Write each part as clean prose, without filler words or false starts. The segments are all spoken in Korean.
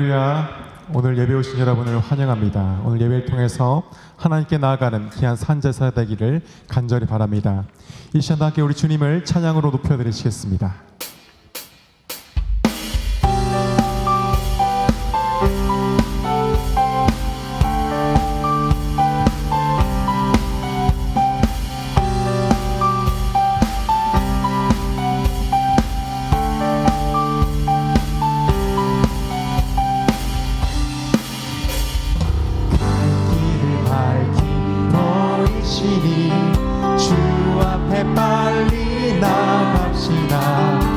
할렐루야. 오늘 예배 오신 여러분을 환영합니다. 오늘 예배를 통해서 하나님께 나아가는 귀한 산제사 되기를 간절히 바랍니다. 이 시간도 함께 우리 주님을 찬양으로 높여드리시겠습니다. 주 앞에 빨리 나갑시다.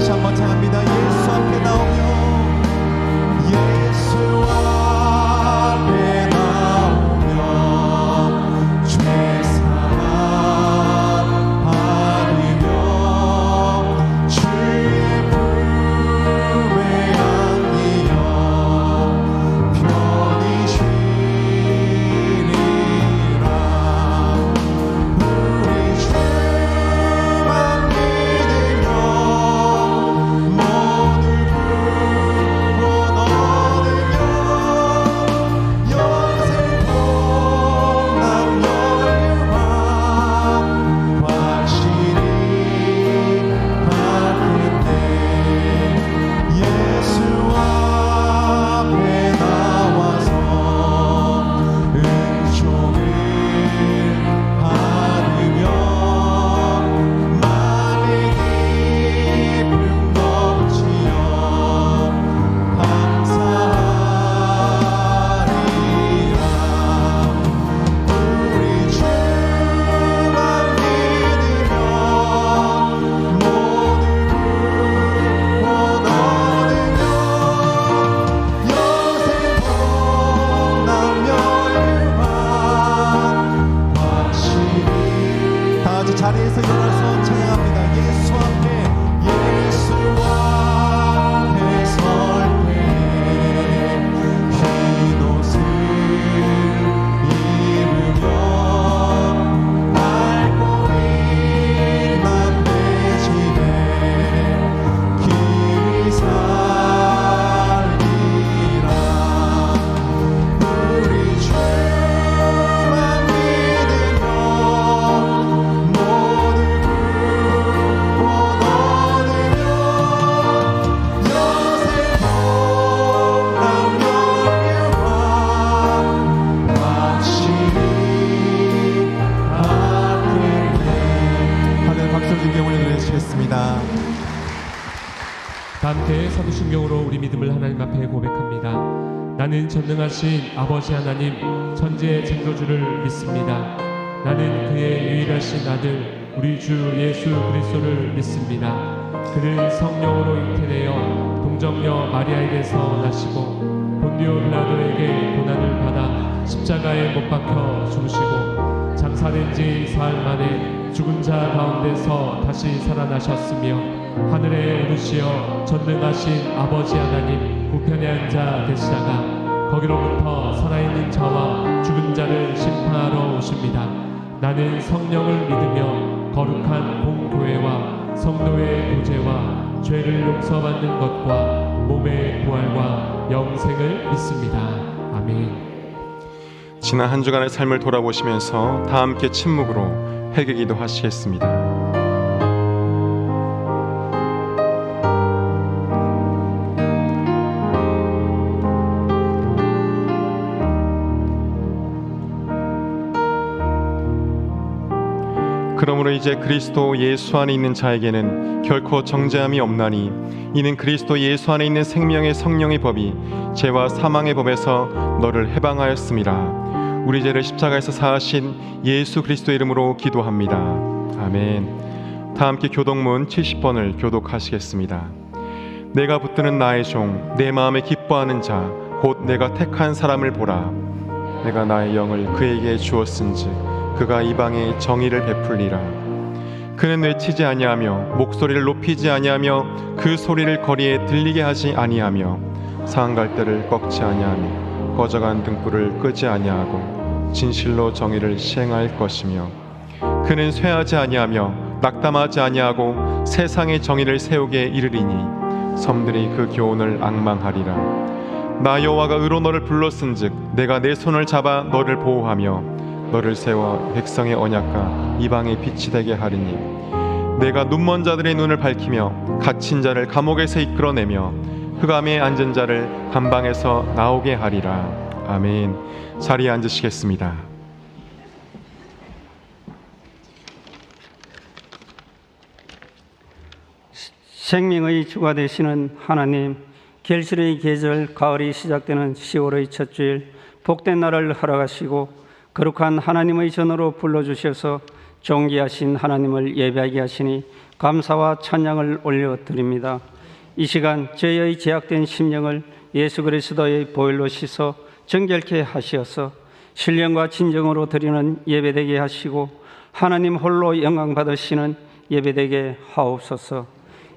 다시 한번 찬양합니다. 예수 앞에 나오며 예수 앞에 나오며 죄 사함 받으며 주의 품에 안기며 편히 쉬리라. 우리 주만 믿으며 모든 구원 얻으며 영생 복락 열망 확실히 받는데 예수 앞에 나와서 은총을 받으며 마음의 기쁨 넘치며 감사하리라. 우리 주만 믿으며 모든 구원 얻으며 영생 복락 열망 확실히. 다 같이 자리에서 일어나서 찬양합니다. 예수 앞에 설 때에 흰 옷을 입으며 맑고 빛난 내 집에 길이 살리라. 우리 주만 믿으며 모든 구원 얻으며 영생 복락 열망 확실히 받을래. 다들 박수 주께 올려드리시겠습니다. 다 함께 사도신경으로 우리 믿음을 하나님 앞에 고백합니다. 나는 전능하신 아버지 하나님 천지의 창조주를 믿습니다. 나는 그의 유일하신 아들 우리 주 예수 그리스도를 믿습니다. 그를 성령으로 잉태되어 동정녀 마리아에게서 나시고 본디오 빌라도에게 고난을 받아 십자가에 못 박혀 죽으시고 장사된 지 사흘 만에 죽은 자 가운데서 다시 살아나셨으며 하늘에 오르시어 전능하신 아버지 하나님 우편에 앉아 계시다가 거기로부터 살아있는 자와 죽은 자를 심판하러 오십니다. 나는 성령을 믿으며 거룩한 공교회와 성도의 교제와 죄를 용서받는 것과 몸의 부활과 영생을 믿습니다. 아멘. 지난 한 주간의 삶을 돌아보시면서 다 함께 침묵으로 회개기도 하시겠습니다. 그러므로 이제 그리스도 예수 안에 있는 자에게는 결코 정죄함이 없나니 이는 그리스도 예수 안에 있는 생명의 성령의 법이 죄와 사망의 법에서 너를 해방하였음이라. 우리 죄를 십자가에서 사하신 예수 그리스도 이름으로 기도합니다. 아멘. 다 함께 교독문 70번을 교독하시겠습니다. 내가 붙드는 나의 종, 내 마음에 기뻐하는 자, 곧 내가 택한 사람을 보라. 내가 나의 영을 그에게 주었은즉 그가 이방에 정의를 베풀리라. 그는 외치지 아니하며 목소리를 높이지 아니하며 그 소리를 거리에 들리게 하지 아니하며 상갈대를 꺾지 아니하며 꺼져간 등불을 끄지 아니하고 진실로 정의를 시행할 것이며 그는 쇠하지 아니하며 낙담하지 아니하고 세상의 정의를 세우게 이르리니 섬들이 그 교훈을 앙망하리라. 나 여호와가 의로 너를 불렀은즉 내가 내 손을 잡아 너를 보호하며 너를 세워 백성의 언약과 이방의 빛이 되게 하리니 내가 눈먼 자들의 눈을 밝히며 갇힌 자를 감옥에서 이끌어내며 흑암에 앉은 자를 감방에서 나오게 하리라. 아멘. 자리에 앉으시겠습니다. 생명의 주가 되시는 하나님, 결실의 계절 가을이 시작되는 10월의 첫 주일 복된 날을 허락하시고 거룩한 하나님의 전으로 불러주셔서 존귀하신 하나님을 예배하게 하시니 감사와 찬양을 올려드립니다. 이 시간 저희의 제약된 심령을 예수 그리스도의 보혈로 씻어 정결케 하시어서 신령과 진정으로 드리는 예배되게 하시고 하나님 홀로 영광 받으시는 예배되게 하옵소서.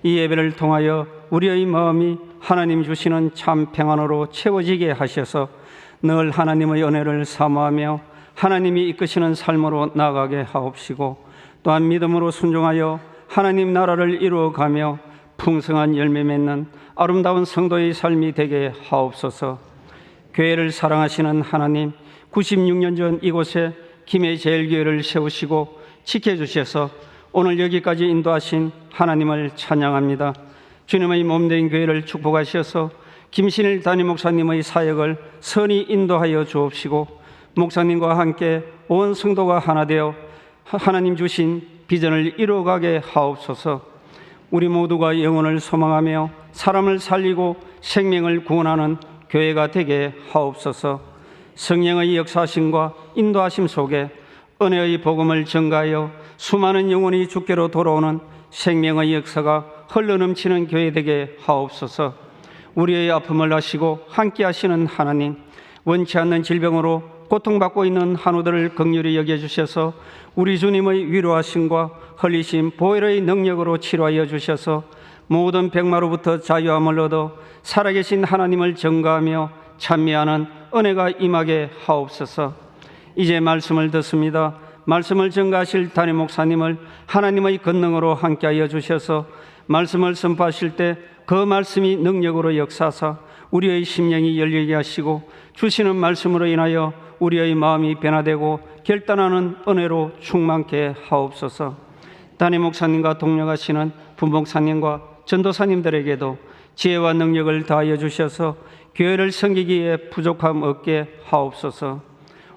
이 예배를 통하여 우리의 마음이 하나님 주시는 참 평안으로 채워지게 하셔서 늘 하나님의 은혜를 사모하며 하나님이 이끄시는 삶으로 나아가게 하옵시고 또한 믿음으로 순종하여 하나님 나라를 이루어가며 풍성한 열매 맺는 아름다운 성도의 삶이 되게 하옵소서. 교회를 사랑하시는 하나님, 96년 전 이곳에 김해제일교회를 세우시고 지켜주셔서 오늘 여기까지 인도하신 하나님을 찬양합니다. 주님의 몸된 교회를 축복하셔서 김신일 담임 목사님의 사역을 선히 인도하여 주옵시고 목사님과 함께 온 성도가 하나 되어 하나님 주신 비전을 이루어가게 하옵소서. 우리 모두가 영혼을 소망하며 사람을 살리고 생명을 구원하는 교회가 되게 하옵소서. 성령의 역사하심과 인도하심 속에 은혜의 복음을 전가하여 수많은 영혼이 주께로 돌아오는 생명의 역사가 흘러넘치는 교회 되게 하옵소서. 우리의 아픔을 아시고 함께 하시는 하나님, 원치 않는 질병으로 고통받고 있는 한우들을 긍휼히 여겨주셔서 우리 주님의 위로하심과 흘리심 보혈의 능력으로 치료하여 주셔서 모든 백마로부터 자유함을 얻어 살아계신 하나님을 전가하며 찬미하는 은혜가 임하게 하옵소서. 이제 말씀을 듣습니다. 말씀을 전가하실 담임 목사님을 하나님의 권능으로 함께하여 주셔서 말씀을 선포하실 때 그 말씀이 능력으로 역사하사 우리의 심령이 열리게 하시고 주시는 말씀으로 인하여 우리의 마음이 변화되고 결단하는 은혜로 충만케 하옵소서. 담임 목사님과 동력하시는 부목사님과 전도사님들에게도 지혜와 능력을 다하여 주셔서 교회를 섬기기에 부족함 없게 하옵소서.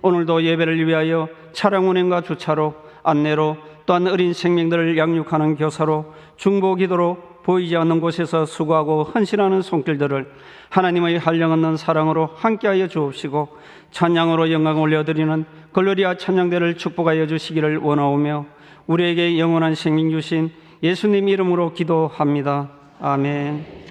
오늘도 예배를 위하여 차량 운행과 주차로, 안내로, 또한 어린 생명들을 양육하는 교사로, 중보기도로 보이지 않는 곳에서 수고하고 헌신하는 손길들을 하나님의 한량없는 사랑으로 함께하여 주옵시고 찬양으로 영광 올려드리는 글로리아 찬양대를 축복하여 주시기를 원하오며 우리에게 영원한 생명 주신 예수님 이름으로 기도합니다. 아멘.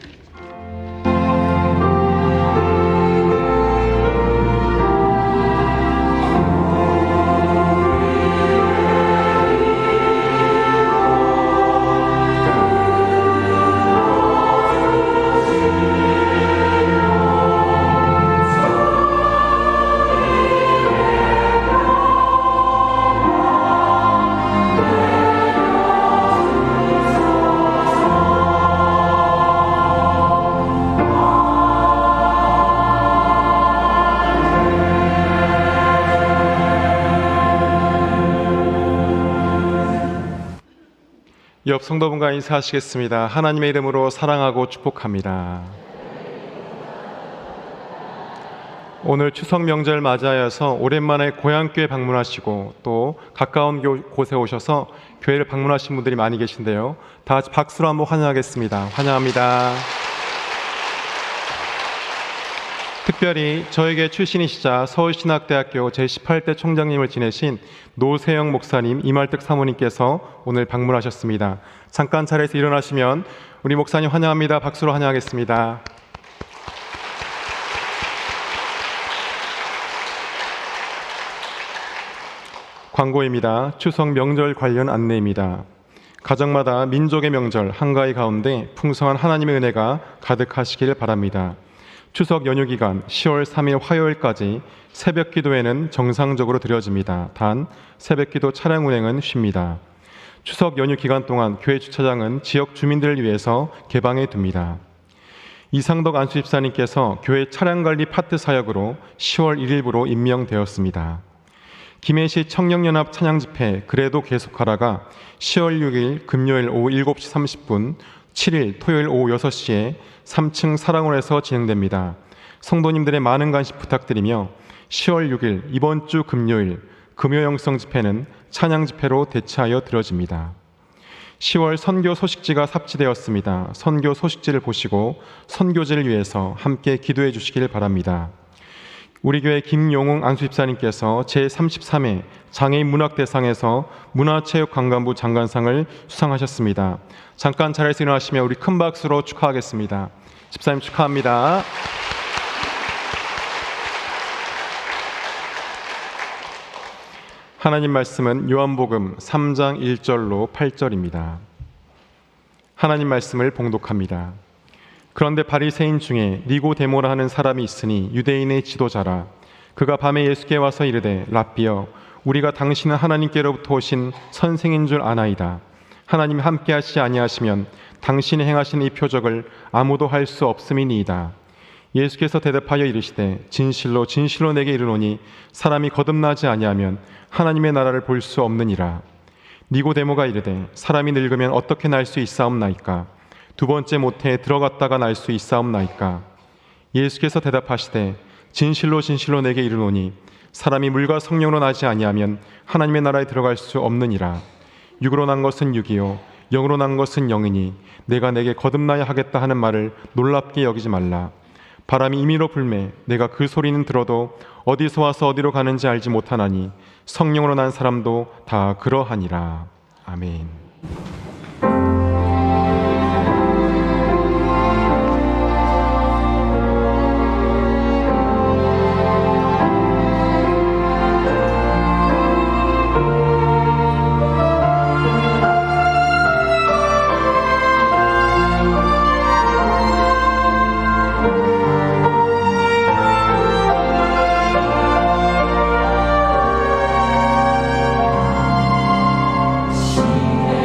옆 성도분과 인사하시겠습니다. 하나님의 이름으로 사랑하고 축복합니다. 오늘 추석 명절 맞이하여서 오랜만에 고향교회 방문하시고 또 가까운 곳에 오셔서 교회를 방문하신 분들이 많이 계신데요. 다 같이 박수로 한번 환영하겠습니다. 환영합니다. 특별히 저에게 출신이시자 서울신학대학교 제18대 총장님을 지내신 노세영 목사님, 이말득 사모님께서 오늘 방문하셨습니다. 잠깐 자리에서 일어나시면 우리 목사님 환영합니다. 박수로 환영하겠습니다. 광고입니다. 추석 명절 관련 안내입니다. 가정마다 민족의 명절 한가위 가운데 풍성한 하나님의 은혜가 가득하시길 바랍니다. 추석 연휴 기간 10월 3일 화요일까지 새벽 기도회는 정상적으로 드려집니다. 단 새벽 기도 차량 운행은 쉽니다. 추석 연휴 기간 동안 교회 주차장은 지역 주민들을 위해서 개방해 둡니다. 이상덕 안수집사님께서 교회 차량관리 파트 사역으로 10월 1일부로 임명되었습니다. 김해시 청년연합 찬양집회 그래도 계속하라가 10월 6일 금요일 오후 7시 30분, 7일 토요일 오후 6시에 3층 사랑원에서 진행됩니다. 성도님들의 많은 관심 부탁드리며 10월 6일 이번 주 금요일 금요 영성 집회는 찬양 집회로 대체하여 드려집니다. 10월 선교 소식지가 삽지되었습니다. 선교 소식지를 보시고 선교지를 위해서 함께 기도해 주시길 바랍니다. 우리 교회 김용웅 안수집사님께서 제33회 장애인 문학대상에서 문화체육관광부 장관상을 수상하셨습니다. 잠깐 자리에서 일어나시며 우리 큰 박수로 축하하겠습니다. 집사님 축하합니다. 하나님 말씀은 요한복음 3장 1절로 8절입니다. 하나님 말씀을 봉독합니다. 그런데 바리새인 중에 니고데모라 하는 사람이 있으니 유대인의 지도자라. 그가 밤에 예수께 와서 이르되 랍비여, 우리가 당신은 하나님께로부터 오신 선생인 줄 아나이다. 하나님이 함께하시지 아니하시면 당신이 행하신 이 표적을 아무도 할 수 없음이니이다. 예수께서 대답하여 이르시되 진실로 진실로 내게 이르노니 사람이 거듭나지 아니하면 하나님의 나라를 볼 수 없느니라. 니고데모가 이르되 사람이 늙으면 어떻게 날 수 있사옵나이까? 두 번째 모태에 들어갔다가 날 수 있사옵나이까? 예수께서 대답하시되 진실로 진실로 내게 이르노니 사람이 물과 성령으로 나지 아니하면 하나님의 나라에 들어갈 수 없느니라. 육으로 난 것은 육이요 영으로 난 것은 영이니 내가 내게 거듭나야 하겠다 하는 말을 놀랍게 여기지 말라. 바람이 임의로 불매 내가 그 소리는 들어도 어디서 와서 어디로 가는지 알지 못하나니 성령으로 난 사람도 다 그러하니라. 아멘. 시대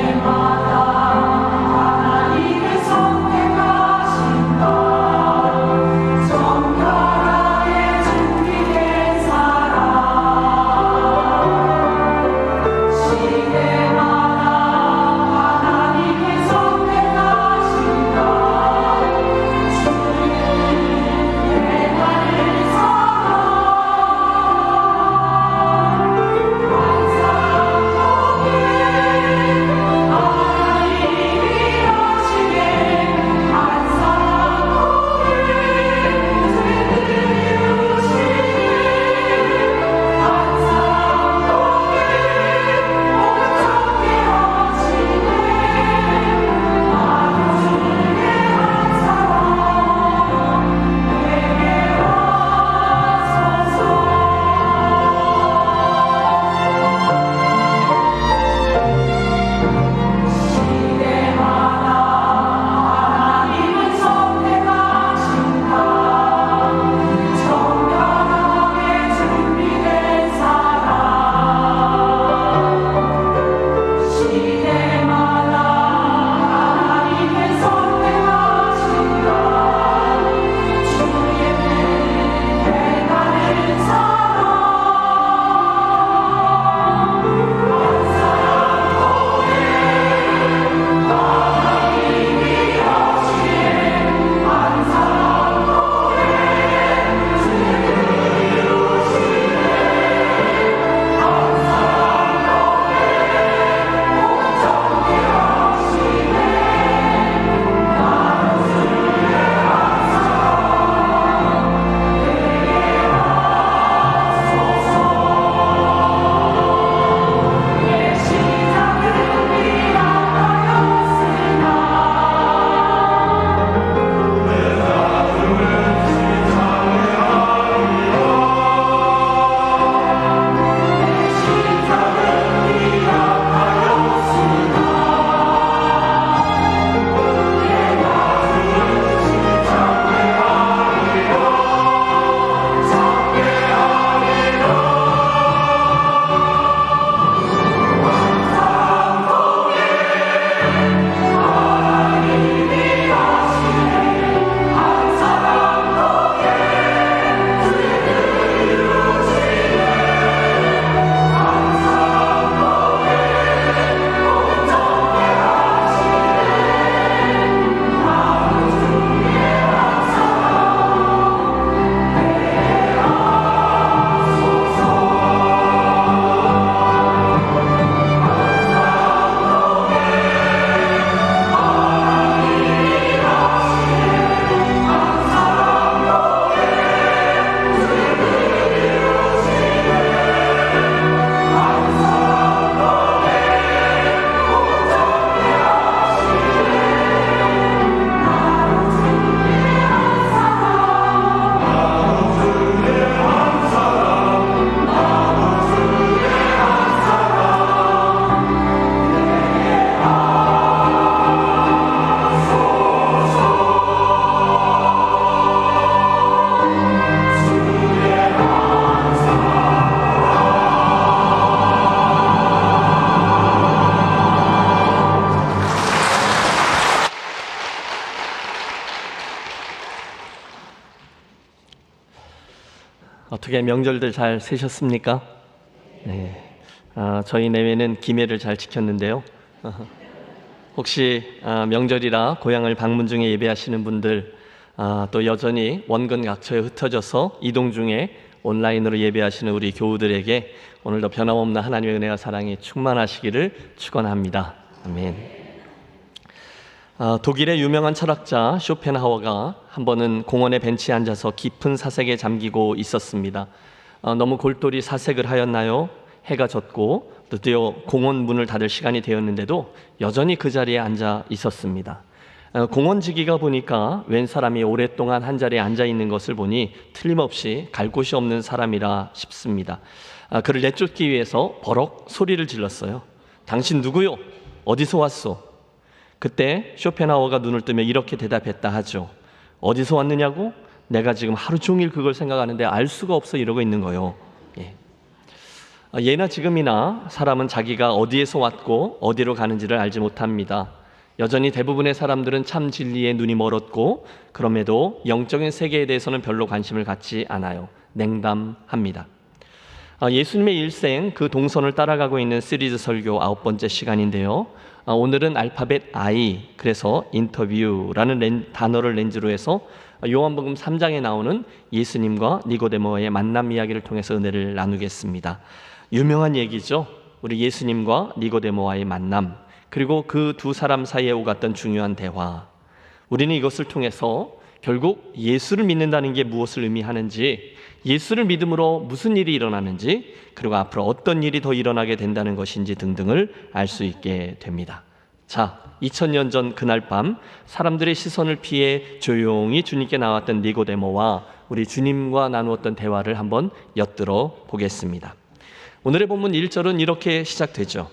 어떻게 명절들 잘 새셨습니까? 네. 저희 내외는 김해를 잘 지켰는데요. 혹시 명절이라 고향을 방문 중에 예배하시는 분들, 또 여전히 원근 각처에 흩어져서 이동 중에 온라인으로 예배하시는 우리 교우들에게 오늘도 변함없는 하나님의 은혜와 사랑이 충만하시기를 축원합니다. 아멘. 독일의 유명한 철학자 쇼펜하워가 한 번은 공원의 벤치에 앉아서 깊은 사색에 잠기고 있었습니다. 너무 골똘히 사색을 하였나요? 해가 졌고 드디어 공원 문을 닫을 시간이 되었는데도 여전히 그 자리에 앉아 있었습니다. 공원지기가 보니까 웬 사람이 오랫동안 한 자리에 앉아 있는 것을 보니 틀림없이 갈 곳이 없는 사람이라 싶습니다. 그를 내쫓기 위해서 버럭 소리를 질렀어요. 당신 누구요? 어디서 왔소? 그때 쇼펜하워가 눈을 뜨며 이렇게 대답했다 하죠. 어디서 왔느냐고? 내가 지금 하루 종일 그걸 생각하는데 알 수가 없어 이러고 있는 거요. 예나 지금이나 사람은 자기가 어디에서 왔고 어디로 가는지를 알지 못합니다. 여전히 대부분의 사람들은 참 진리에 눈이 멀었고 그럼에도 영적인 세계에 대해서는 별로 관심을 갖지 않아요. 냉담합니다. 예수님의 일생 그 동선을 따라가고 있는 시리즈 설교 9번째 시간인데요. 오늘은 알파벳 I, 그래서 인터뷰라는 단어를 렌즈로 해서 요한복음 3장에 나오는 예수님과 니고데모의 만남 이야기를 통해서 은혜를 나누겠습니다. 유명한 얘기죠. 우리 예수님과 니고데모와의 만남, 그리고 그 두 사람 사이에 오갔던 중요한 대화. 우리는 이것을 통해서 결국 예수를 믿는다는 게 무엇을 의미하는지, 예수를 믿음으로 무슨 일이 일어나는지, 그리고 앞으로 어떤 일이 더 일어나게 된다는 것인지 등등을 알 수 있게 됩니다. 자, 2000년 전 그날 밤 사람들의 시선을 피해 조용히 주님께 나왔던 니고데모와 우리 주님과 나누었던 대화를 한번 엿들어 보겠습니다. 오늘의 본문 1절은 이렇게 시작되죠.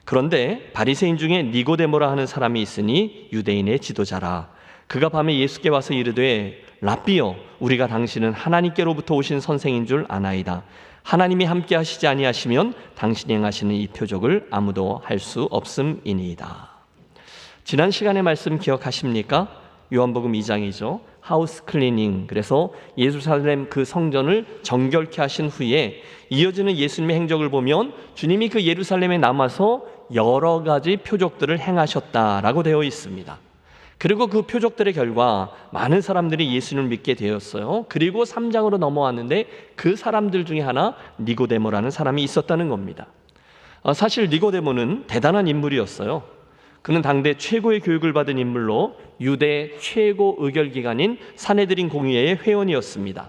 그런데 바리새인 중에 니고데모라 하는 사람이 있으니 유대인의 지도자라. 그가 밤에 예수께 와서 이르되 랍비여, 우리가 당신은 하나님께로부터 오신 선생인 줄 아나이다. 하나님이 함께 하시지 아니하시면 당신이 행하시는 이 표적을 아무도 할 수 없음이니이다. 지난 시간의 말씀 기억하십니까? 요한복음 2장이죠. 하우스 클리닝, 그래서 예루살렘 그 성전을 정결케 하신 후에 이어지는 예수님의 행적을 보면 주님이 그 예루살렘에 남아서 여러 가지 표적들을 행하셨다라고 되어 있습니다. 그리고 그 표적들의 결과 많은 사람들이 예수님을 믿게 되었어요. 그리고 3장으로 넘어왔는데 그 사람들 중에 하나 니고데모라는 사람이 있었다는 겁니다. 사실 니고데모는 대단한 인물이었어요. 그는 당대 최고의 교육을 받은 인물로 유대 최고 의결기관인 산헤드린 공의회의 회원이었습니다.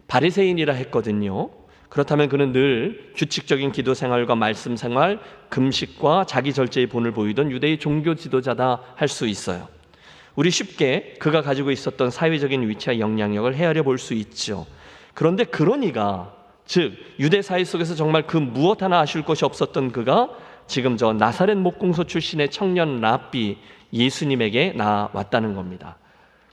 바리새인이라 했거든요. 그렇다면 그는 늘 규칙적인 기도 생활과 말씀 생활, 금식과 자기 절제의 본을 보이던 유대의 종교 지도자다 할 수 있어요. 우리 쉽게 그가 가지고 있었던 사회적인 위치와 영향력을 헤아려 볼 수 있죠. 그런데 그런 이가, 즉 유대 사회 속에서 정말 그 무엇 하나 아쉬울 것이 없었던 그가 지금 저 나사렛 목공소 출신의 청년 랍비 예수님에게 나왔다는 겁니다.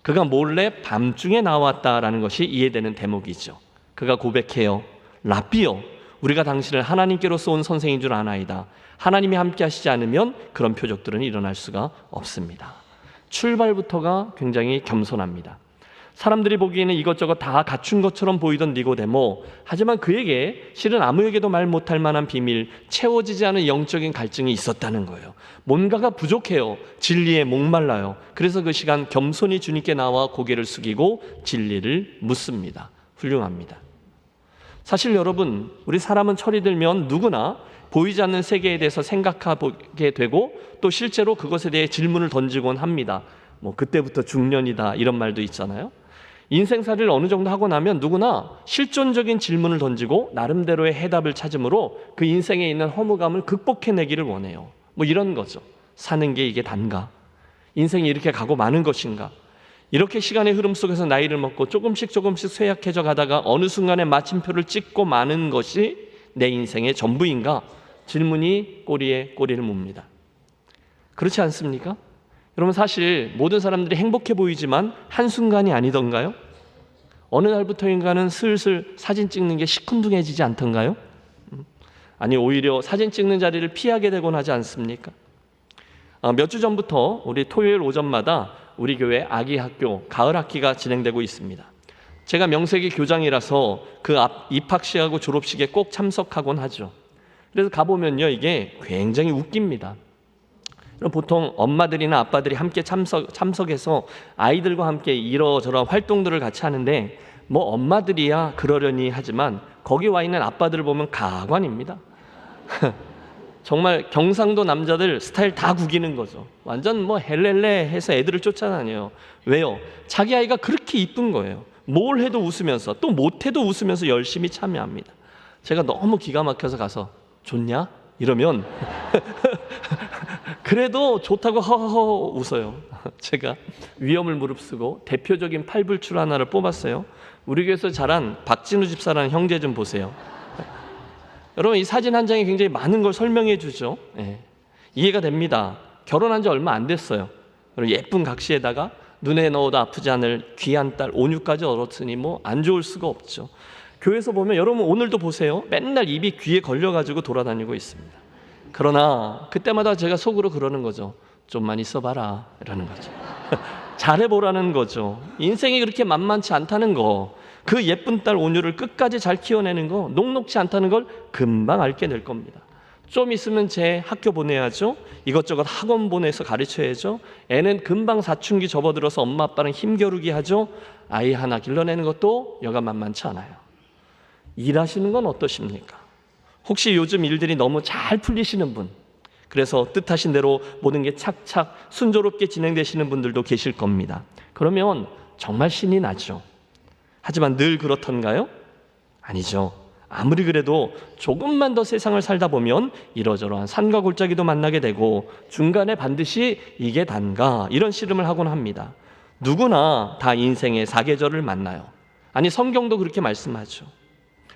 그가 몰래 밤중에 나왔다라는 것이 이해되는 대목이죠. 그가 고백해요. 랍비요, 우리가 당신을 하나님께로서 온 선생인 줄 아나이다. 하나님이 함께 하시지 않으면 그런 표적들은 일어날 수가 없습니다. 출발부터가 굉장히 겸손합니다. 사람들이 보기에는 이것저것 다 갖춘 것처럼 보이던 니고데모, 하지만 그에게 실은 아무에게도 말 못할 만한 비밀, 채워지지 않은 영적인 갈증이 있었다는 거예요. 뭔가가 부족해요. 진리에 목말라요. 그래서 그 시간 겸손히 주님께 나와 고개를 숙이고 진리를 묻습니다. 훌륭합니다. 사실 여러분, 우리 사람은 철이 들면 누구나 보이지 않는 세계에 대해서 생각하게 되고 또 실제로 그것에 대해 질문을 던지곤 합니다. 그때부터 중년이다 이런 말도 있잖아요. 인생살이를 어느 정도 하고 나면 누구나 실존적인 질문을 던지고 나름대로의 해답을 찾음으로 그 인생에 있는 허무감을 극복해내기를 원해요. 이런 거죠. 사는 게 이게 단가? 인생이 이렇게 가고 마는 것인가? 이렇게 시간의 흐름 속에서 나이를 먹고 조금씩 쇠약해져 가다가 어느 순간에 마침표를 찍고 마는 것이 내 인생의 전부인가? 질문이 꼬리에 꼬리를 묻니다. 그렇지 않습니까? 여러분, 사실 모든 사람들이 행복해 보이지만 한순간이 아니던가요? 어느 날부터인가는 슬슬 사진 찍는 게 시큰둥해지지 않던가요? 아니, 오히려 사진 찍는 자리를 피하게 되곤 하지 않습니까? 몇 주 전부터 우리 토요일 오전마다 우리 교회 아기 학교 가을 학기가 진행되고 있습니다. 제가 명색이 교장이라서 그 입학식하고 졸업식에 꼭 참석하곤 하죠. 그래서 가보면요, 이게 굉장히 웃깁니다. 보통 엄마들이나 아빠들이 함께 참석해서 아이들과 함께 이러저러한 활동들을 같이 하는데, 뭐 엄마들이야 그러려니 하지만 거기 와 있는 아빠들을 보면 가관입니다. 정말 경상도 남자들 스타일 다 구기는 거죠. 완전 뭐 헬렐레 해서 애들을 쫓아다녀요. 왜요? 자기 아이가 그렇게 이쁜 거예요. 뭘 해도 웃으면서, 또 못해도 웃으면서 열심히 참여합니다. 제가 너무 기가 막혀서 가서 좋냐? 이러면 그래도 좋다고 허허허 웃어요. 제가 위험을 무릅쓰고 대표적인 팔불출 하나를 뽑았어요. 우리 교회에서 자란 박진우 집사라는 형제 좀 보세요. 여러분, 이 사진 한 장이 굉장히 많은 걸 설명해 주죠. 이해가 됩니다. 결혼한 지 얼마 안 됐어요. 예쁜 각시에다가 눈에 넣어도 아프지 않을 귀한 딸 온유까지 얻었으니 뭐 안 좋을 수가 없죠. 교회에서 보면 여러분 오늘도 보세요. 맨날 입이 귀에 걸려가지고 돌아다니고 있습니다. 그러나 그때마다 제가 속으로 그러는 거죠. 좀만 있어봐라 이러는 거죠. 잘해보라는 거죠. 인생이 그렇게 만만치 않다는 거, 그 예쁜 딸 온유를 끝까지 잘 키워내는 거, 녹록지 않다는 걸 금방 알게 될 겁니다. 좀 있으면 제 학교 보내야죠. 이것저것 학원 보내서 가르쳐야죠. 애는 금방 사춘기 접어들어서 엄마 아빠랑 힘겨루기 하죠. 아이 하나 길러내는 것도 여간 만만치 않아요. 일하시는 건 어떠십니까? 혹시 요즘 일들이 너무 잘 풀리시는 분, 그래서 뜻하신 대로 모든 게 착착 순조롭게 진행되시는 분들도 계실 겁니다. 그러면 정말 신이 나죠. 하지만 늘 그렇던가요? 아니죠. 아무리 그래도 조금만 더 세상을 살다 보면 이러저러한 산과 골짜기도 만나게 되고 중간에 반드시 이게 단가 이런 씨름을 하곤 합니다. 누구나 다 인생의 사계절을 만나요. 아니, 성경도 그렇게 말씀하죠.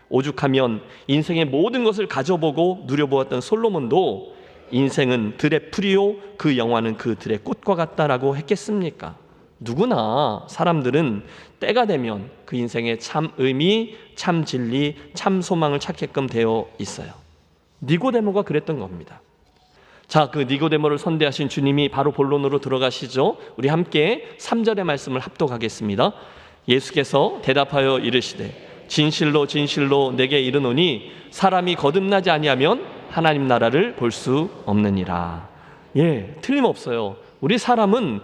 오죽하면 인생의 모든 것을 가져보고 누려보았던 솔로몬도 인생은 들의 풀이요 그 영화는 그 들의 꽃과 같다라고 했겠습니까? 누구나 사람들은 때가 되면 그 인생의 참 의미, 참 진리, 참 소망을 찾게끔 되어 있어요. 니고데모가 그랬던 겁니다. 자, 그 니고데모를 선대하신 주님이 바로 본론으로 들어가시죠. 우리 함께 3절의 말씀을 합독하겠습니다. 예수께서 대답하여 이르시되 진실로 진실로 내게 이르노니 사람이 거듭나지 아니하면 하나님 나라를 볼 수 없느니라. 틀림없어요. 우리 사람은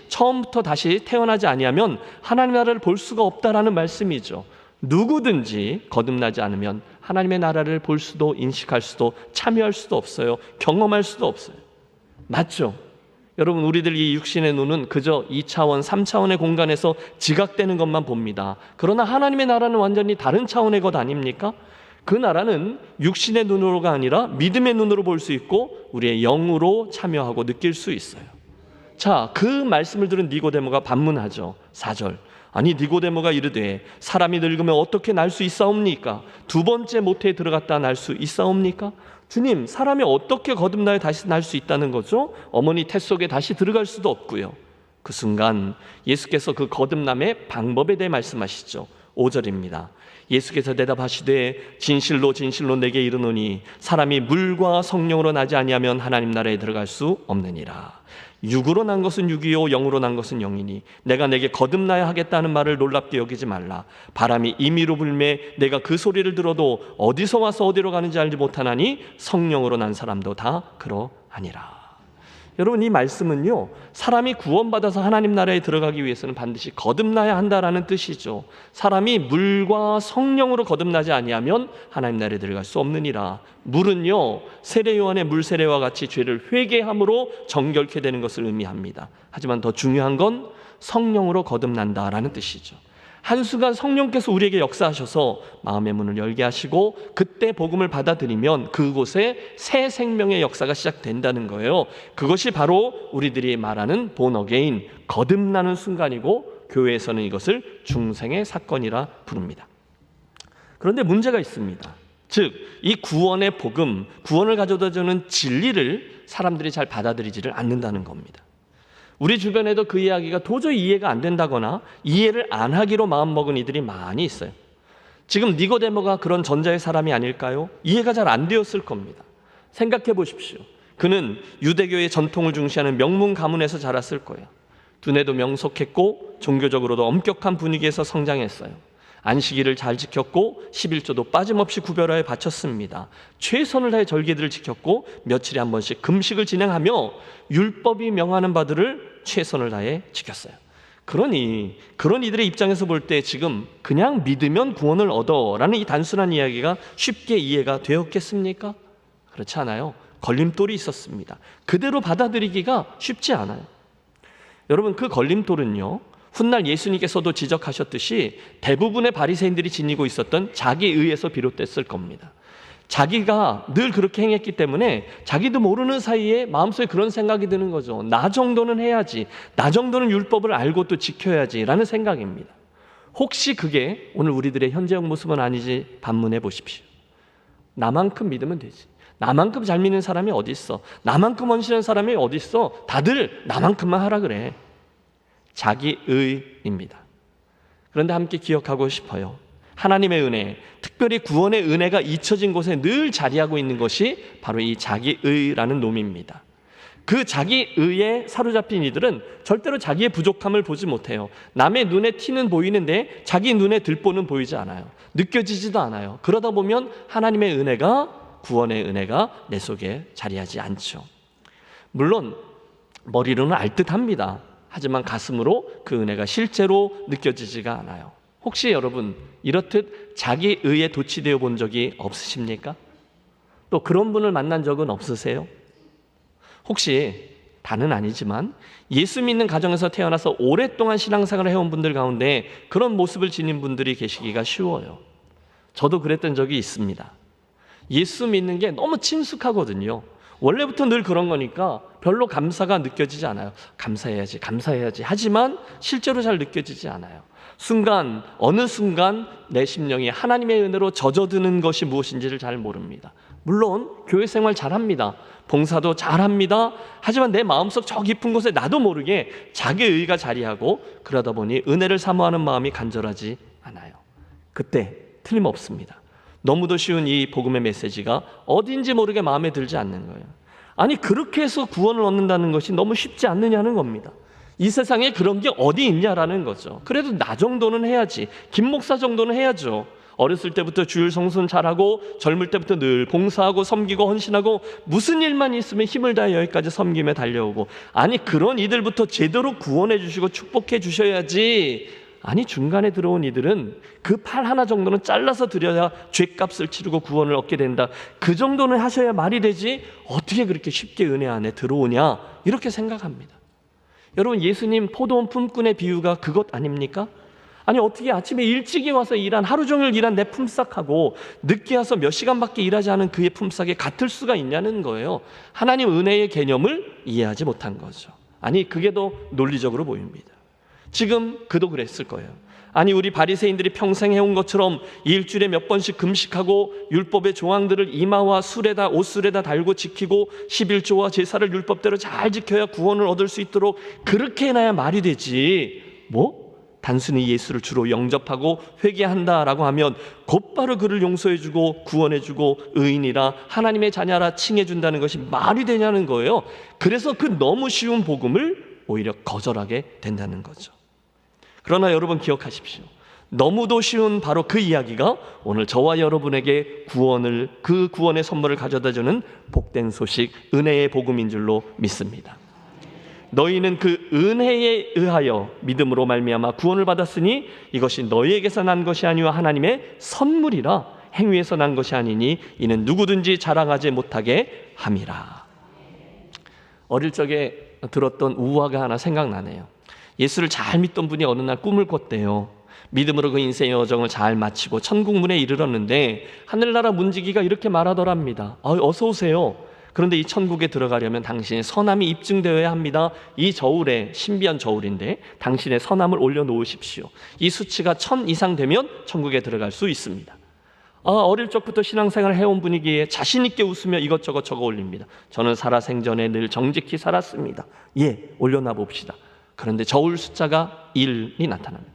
처음부터 다시 태어나지 아니하면 하나님 나라를 볼 수가 없다라는 말씀이죠. 누구든지 거듭나지 않으면 하나님의 나라를 볼 수도 인식할 수도 참여할 수도 없어요. 경험할 수도 없어요. 맞죠? 여러분, 우리들 이 육신의 눈은 그저 2차원, 3차원의 공간에서 지각되는 것만 봅니다. 그러나 하나님의 나라는 완전히 다른 차원의 것 아닙니까? 그 나라는 육신의 눈으로가 아니라 믿음의 눈으로 볼 수 있고 우리의 영으로 참여하고 느낄 수 있어요. 자, 그 말씀을 들은 니고데모가 반문하죠. 4절. 아니, 니고데모가 이르되 사람이 늙으면 어떻게 날 수 있사옵니까? 두 번째 모태에 들어갔다 날 수 있사옵니까? 주님, 사람이 어떻게 거듭나야 다시 날 수 있다는 거죠? 어머니 태 속에 다시 들어갈 수도 없고요. 그 순간 예수께서 그 거듭남의 방법에 대해 말씀하시죠. 5절입니다. 예수께서 대답하시되 진실로 진실로 내게 이르노니 사람이 물과 성령으로 나지 아니하면 하나님 나라에 들어갈 수 없느니라. 육으로 난 것은 육이요 영으로 난 것은 영이니 내가 내게 거듭나야 하겠다는 말을 놀랍게 여기지 말라. 바람이 임의로 불매 내가 그 소리를 들어도 어디서 와서 어디로 가는지 알지 못하나니 성령으로 난 사람도 다 그러하니라. 여러분, 이 말씀은요, 사람이 구원받아서 하나님 나라에 들어가기 위해서는 반드시 거듭나야 한다라는 뜻이죠. 사람이 물과 성령으로 거듭나지 아니하면 하나님 나라에 들어갈 수 없느니라. 물은요, 세례 요한의 물 세례와 같이 죄를 회개함으로 정결케 되는 것을 의미합니다. 하지만 더 중요한 건 성령으로 거듭난다라는 뜻이죠. 한순간 성령께서 우리에게 역사하셔서 마음의 문을 열게 하시고 그때 복음을 받아들이면 그곳에 새 생명의 역사가 시작된다는 거예요. 그것이 바로 우리들이 말하는 본 어게인, 거듭나는 순간이고 교회에서는 이것을 중생의 사건이라 부릅니다. 그런데 문제가 있습니다. 즉, 이 구원의 복음, 구원을 가져다주는 진리를 사람들이 잘 받아들이지를 않는다는 겁니다. 우리 주변에도 그 이야기가 도저히 이해가 안 된다거나 이해를 안 하기로 마음먹은 이들이 많이 있어요. 지금 니고데모가 그런 전자의 사람이 아닐까요? 이해가 잘 안 되었을 겁니다. 생각해 보십시오. 그는 유대교의 전통을 중시하는 명문 가문에서 자랐을 거예요. 두뇌도 명석했고 종교적으로도 엄격한 분위기에서 성장했어요. 안식일을 잘 지켰고 11조도 빠짐없이 구별하여 바쳤습니다. 최선을 다해 절기들을 지켰고 며칠에 한 번씩 금식을 진행하며 율법이 명하는 바들을 최선을 다해 지켰어요. 그러니 그런 이들의 입장에서 볼 때 지금 그냥 믿으면 구원을 얻어라는 이 단순한 이야기가 쉽게 이해가 되었겠습니까? 그렇지 않아요. 걸림돌이 있었습니다. 그대로 받아들이기가 쉽지 않아요. 여러분, 그 걸림돌은요, 훗날 예수님께서도 지적하셨듯이 대부분의 바리새인들이 지니고 있었던 자기의에서 비롯됐을 겁니다. 자기가 늘 그렇게 행했기 때문에 자기도 모르는 사이에 마음속에 그런 생각이 드는 거죠. 나 정도는 해야지, 나 정도는 율법을 알고 또 지켜야지 라는 생각입니다. 혹시 그게 오늘 우리들의 현재형 모습은 아니지 반문해 보십시오. 나만큼 믿으면 되지, 나만큼 잘 믿는 사람이 어디 있어, 나만큼 헌신한 사람이 어디 있어, 다들 나만큼만 하라 그래. 자기의입니다. 그런데 함께 기억하고 싶어요. 하나님의 은혜, 특별히 구원의 은혜가 잊혀진 곳에 늘 자리하고 있는 것이 바로 이 자기의라는 놈입니다. 그 자기의에 사로잡힌 이들은 절대로 자기의 부족함을 보지 못해요. 남의 눈에 티는 보이는데 자기 눈에 들보는 보이지 않아요. 느껴지지도 않아요. 그러다 보면 하나님의 은혜가, 구원의 은혜가 내 속에 자리하지 않죠. 물론 머리로는 알듯합니다. 하지만 가슴으로 그 은혜가 실제로 느껴지지가 않아요. 혹시 여러분 이렇듯 자기의에 도취되어 본 적이 없으십니까? 또 그런 분을 만난 적은 없으세요? 혹시 다는 아니지만 예수 믿는 가정에서 태어나서 오랫동안 신앙생활을 해온 분들 가운데 그런 모습을 지닌 분들이 계시기가 쉬워요. 저도 그랬던 적이 있습니다. 예수 믿는 게 너무 친숙하거든요. 원래부터 늘 그런 거니까 별로 감사가 느껴지지 않아요. 감사해야지, 감사해야지. 하지만 실제로 잘 느껴지지 않아요. 어느 순간 내 심령이 하나님의 은혜로 젖어드는 것이 무엇인지를 잘 모릅니다. 물론 교회 생활 잘합니다. 봉사도 잘합니다. 하지만 내 마음속 저 깊은 곳에 나도 모르게 자기의가 자리하고 그러다 보니 은혜를 사모하는 마음이 간절하지 않아요. 그때 틀림없습니다. 너무도 쉬운 이 복음의 메시지가 어딘지 모르게 마음에 들지 않는 거예요. 아니, 그렇게 해서 구원을 얻는다는 것이 너무 쉽지 않느냐는 겁니다. 이 세상에 그런 게 어디 있냐라는 거죠. 그래도 나 정도는 해야지, 김 목사 정도는 해야죠. 어렸을 때부터 주일 성수는 잘하고 젊을 때부터 늘 봉사하고 섬기고 헌신하고 무슨 일만 있으면 힘을 다해 여기까지 섬김에 달려오고, 아니 그런 이들부터 제대로 구원해 주시고 축복해 주셔야지. 아니, 중간에 들어온 이들은 그 팔 하나 정도는 잘라서 드려야 죄값을 치르고 구원을 얻게 된다. 그 정도는 하셔야 말이 되지 어떻게 그렇게 쉽게 은혜 안에 들어오냐, 이렇게 생각합니다. 여러분, 예수님 포도원 품꾼의 비유가 그것 아닙니까? 아니, 어떻게 아침에 일찍이 와서 하루 종일 일한 내 품삯하고 늦게 와서 몇 시간밖에 일하지 않은 그의 품삯이 같을 수가 있냐는 거예요. 하나님 은혜의 개념을 이해하지 못한 거죠. 아니, 그게 더 논리적으로 보입니다. 지금 그도 그랬을 거예요. 아니, 우리 바리새인들이 평생 해온 것처럼 일주일에 몇 번씩 금식하고 율법의 조항들을 이마와 술에다, 옷술에다 달고 지키고 11조와 제사를 율법대로 잘 지켜야 구원을 얻을 수 있도록 그렇게 해놔야 말이 되지. 단순히 예수를 주로 영접하고 회개한다라고 하면 곧바로 그를 용서해주고 구원해주고 의인이라 하나님의 자녀라 칭해준다는 것이 말이 되냐는 거예요. 그래서 그 너무 쉬운 복음을 오히려 거절하게 된다는 거죠. 그러나 여러분 기억하십시오. 너무도 쉬운 바로 그 이야기가 오늘 저와 여러분에게 그 구원의 선물을 가져다주는 복된 소식, 은혜의 복음인 줄로 믿습니다. 너희는 그 은혜에 의하여 믿음으로 말미암아 구원을 받았으니 이것이 너희에게서 난 것이 아니와 하나님의 선물이라. 행위에서 난 것이 아니니 이는 누구든지 자랑하지 못하게 함이라. 어릴 적에 들었던 우화가 하나 생각나네요. 예수를 잘 믿던 분이 어느 날 꿈을 꿨대요. 믿음으로 그 인생의 여정을 잘 마치고 천국문에 이르렀는데 하늘나라 문지기가 이렇게 말하더랍니다. 어서 오세요. 그런데 이 천국에 들어가려면 당신의 선함이 입증되어야 합니다. 이 저울에, 신비한 저울인데 당신의 선함을 올려놓으십시오. 이 수치가 1000 이상 되면 천국에 들어갈 수 있습니다. 어릴 적부터 신앙생활을 해온 분위기에 자신 있게 웃으며 이것저것 적어 올립니다. 저는 살아생전에 늘 정직히 살았습니다. 올려놔 봅시다. 그런데 저울 숫자가 1이 나타납니다.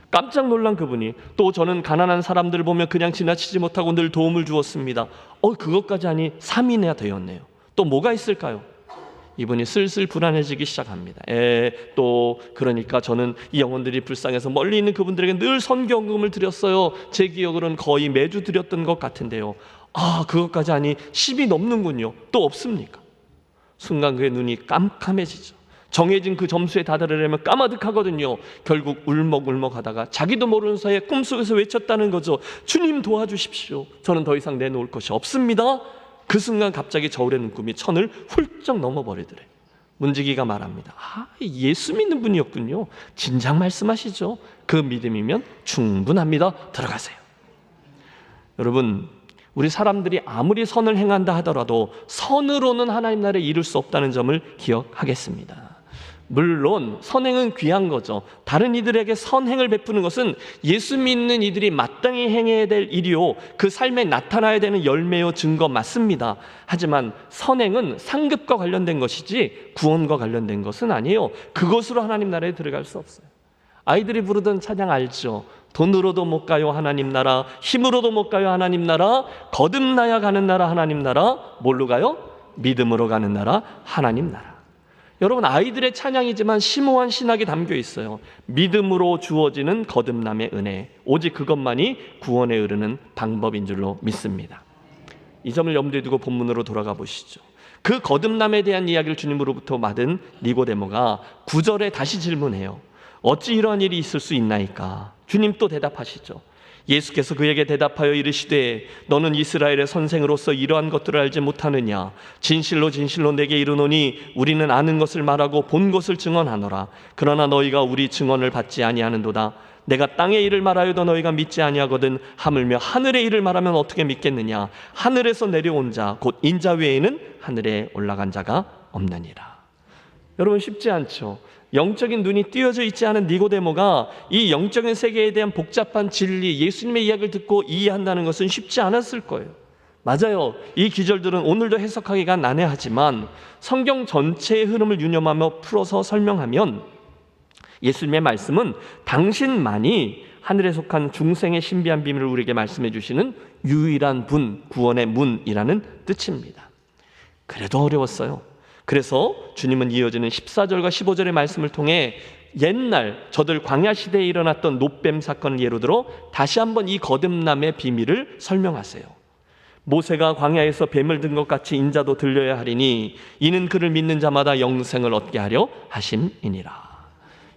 깜짝 놀란 그분이 또 저는 가난한 사람들을 보면 그냥 지나치지 못하고 늘 도움을 주었습니다. 그것까지 하니 3이나 되었네요. 또 뭐가 있을까요? 이분이 슬슬 불안해지기 시작합니다. 또 그러니까 저는 이 영혼들이 불쌍해서 멀리 있는 그분들에게 늘 선경금을 드렸어요. 제 기억으로는 거의 매주 드렸던 것 같은데요. 그것까지 하니 10이 넘는군요. 또 없습니까? 순간 그의 눈이 깜깜해지죠. 정해진 그 점수에 다다르려면 까마득하거든요. 결국 울먹울먹하다가 자기도 모르는 사이에 꿈속에서 외쳤다는 거죠. 주님 도와주십시오. 저는 더 이상 내놓을 것이 없습니다. 그 순간 갑자기 저울의 눈금이 천을 훌쩍 넘어버리더래. 문지기가 말합니다. 예수 믿는 분이었군요. 진작 말씀하시죠. 그 믿음이면 충분합니다. 들어가세요. 여러분, 우리 사람들이 아무리 선을 행한다 하더라도 선으로는 하나님 나라에 이룰 수 없다는 점을 기억하겠습니다. 물론 선행은 귀한 거죠. 다른 이들에게 선행을 베푸는 것은 예수 믿는 이들이 마땅히 행해야 될 일이요, 그 삶에 나타나야 되는 열매요 증거 맞습니다. 하지만 선행은 상급과 관련된 것이지 구원과 관련된 것은 아니에요. 그것으로 하나님 나라에 들어갈 수 없어요. 아이들이 부르던 찬양 알죠? 돈으로도 못 가요 하나님 나라, 힘으로도 못 가요 하나님 나라, 거듭나야 가는 나라 하나님 나라, 뭘로 가요? 믿음으로 가는 나라 하나님 나라. 여러분, 아이들의 찬양이지만 심오한 신학이 담겨 있어요. 믿음으로 주어지는 거듭남의 은혜, 오직 그것만이 구원에 이르는 방법인 줄로 믿습니다. 이 점을 염두에 두고 본문으로 돌아가 보시죠. 그 거듭남에 대한 이야기를 주님으로부터 받은 니고데모가 9절에 다시 질문해요. 어찌 이러한 일이 있을 수 있나이까? 주님 또 대답하시죠. 예수께서 그에게 대답하여 이르시되 너는 이스라엘의 선생으로서 이러한 것들을 알지 못하느냐? 진실로 진실로 내게 이르노니 우리는 아는 것을 말하고 본 것을 증언하노라. 그러나 너희가 우리 증언을 받지 아니하는도다. 내가 땅의 일을 말하여도 너희가 믿지 아니하거든 하물며 하늘의 일을 말하면 어떻게 믿겠느냐? 하늘에서 내려온 자 곧 인자 외에는 하늘에 올라간 자가 없느니라. 여러분, 쉽지 않죠? 영적인 눈이 띄어져 있지 않은 니고데모가 이 영적인 세계에 대한 복잡한 진리, 예수님의 이야기를 듣고 이해한다는 것은 쉽지 않았을 거예요. 맞아요. 이 기절들은 오늘도 해석하기가 난해하지만 성경 전체의 흐름을 유념하며 풀어서 설명하면 예수님의 말씀은 당신만이 하늘에 속한 중생의 신비한 비밀을 우리에게 말씀해 주시는 유일한 분, 구원의 문이라는 뜻입니다. 그래도 어려웠어요. 그래서 주님은 이어지는 14절과 15절의 말씀을 통해 옛날 저들 광야 시대에 일어났던 놋뱀 사건을 예로 들어 다시 한번 이 거듭남의 비밀을 설명하세요. 모세가 광야에서 뱀을 든 것 같이 인자도 들려야 하리니 이는 그를 믿는 자마다 영생을 얻게 하려 하심이니라.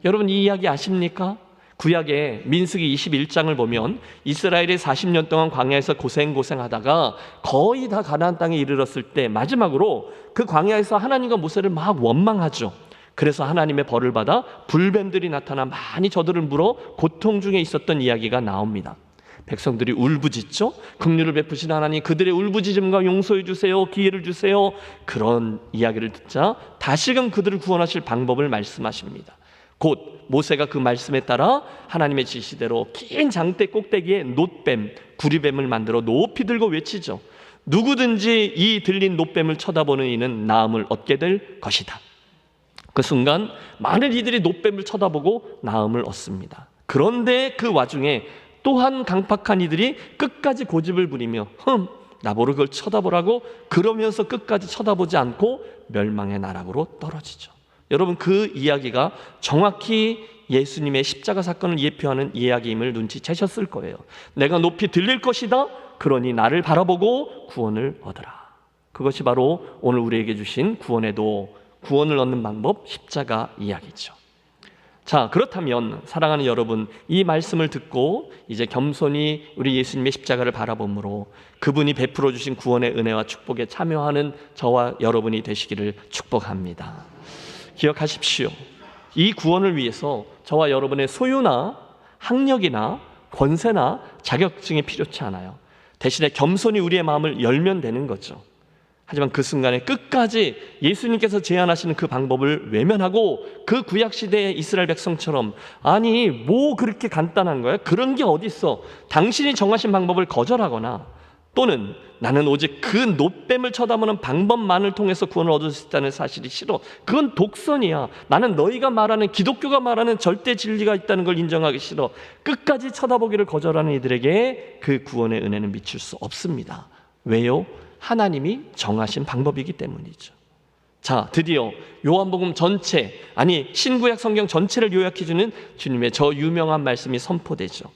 여러분, 이 이야기 아십니까? 구약의 민수기 21장을 보면 이스라엘이 40년 동안 광야에서 고생하다가 거의 다 가나안 땅에 이르렀을 때 마지막으로 그 광야에서 하나님과 모세를 막 원망하죠. 그래서 하나님의 벌을 받아 불뱀들이 나타나 많이 저들을 물어 고통 중에 있었던 이야기가 나옵니다. 백성들이 울부짖죠. 긍휼을 베푸신 하나님, 그들의 울부짖음과 용서해 주세요, 기회를 주세요. 그런 이야기를 듣자 다시금 그들을 구원하실 방법을 말씀하십니다. 곧 모세가 그 말씀에 따라 하나님의 지시대로 긴 장대 꼭대기에 놋뱀, 구리뱀을 만들어 높이 들고 외치죠. 누구든지 이 들린 놋뱀을 쳐다보는 이는 나음을 얻게 될 것이다. 그 순간 많은 이들이 놋뱀을 쳐다보고 나음을 얻습니다. 그런데 그 와중에 또한 강팍한 이들이 끝까지 고집을 부리며 나보고 그걸 쳐다보라고 그러면서 끝까지 쳐다보지 않고 멸망의 나락으로 떨어지죠. 여러분, 그 이야기가 정확히 예수님의 십자가 사건을 예표하는 이야기임을 눈치채셨을 거예요. 내가 높이 들릴 것이다. 그러니 나를 바라보고 구원을 얻으라. 그것이 바로 오늘 우리에게 주신 구원의 도, 구원을 얻는 방법, 십자가 이야기죠. 자, 그렇다면 사랑하는 여러분, 이 말씀을 듣고 이제 겸손히 우리 예수님의 십자가를 바라보므로 그분이 베풀어 주신 구원의 은혜와 축복에 참여하는 저와 여러분이 되시기를 축복합니다. 기억하십시오. 이 구원을 위해서 저와 여러분의 소유나 학력이나 권세나 자격증이 필요치 않아요. 대신에 겸손히 우리의 마음을 열면 되는 거죠. 하지만 그 순간에 끝까지 예수님께서 제안하시는 그 방법을 외면하고 그 구약시대의 이스라엘 백성처럼 아니 뭐 그렇게 간단한 거야? 그런 게 어딨어? 당신이 정하신 방법을 거절하거나 또는 나는 오직 그 놋뱀을 쳐다보는 방법만을 통해서 구원을 얻을 수 있다는 사실이 싫어. 그건 독선이야. 나는 너희가 말하는 기독교가 말하는 절대 진리가 있다는 걸 인정하기 싫어. 끝까지 쳐다보기를 거절하는 이들에게 그 구원의 은혜는 미칠 수 없습니다. 왜요? 하나님이 정하신 방법이기 때문이죠. 자, 드디어 요한복음 전체, 아니 신구약 성경 전체를 요약해주는 주님의 저 유명한 말씀이 선포되죠.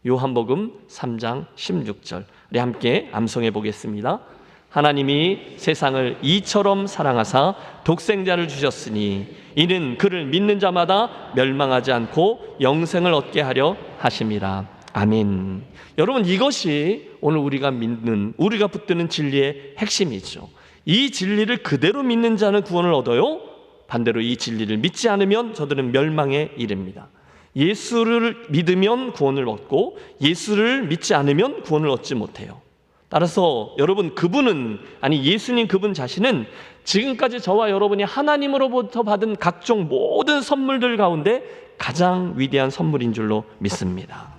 요한복음 3장 16절. 우리 함께 암송해 보겠습니다. 하나님이 세상을 이처럼 사랑하사 독생자를 주셨으니 이는 그를 믿는 자마다 멸망하지 않고 영생을 얻게 하려 하심이라. 아멘. 여러분, 이것이 오늘 우리가 믿는, 우리가 붙드는 진리의 핵심이죠. 이 진리를 그대로 믿는 자는 구원을 얻어요. 반대로 이 진리를 믿지 않으면 저들은 멸망에 이릅니다. 예수를 믿으면 구원을 얻고 예수를 믿지 않으면 구원을 얻지 못해요. 따라서 여러분, 그분은, 아니 예수님 그분 자신은 지금까지 저와 여러분이 하나님으로부터 받은 각종 모든 선물들 가운데 가장 위대한 선물인 줄로 믿습니다.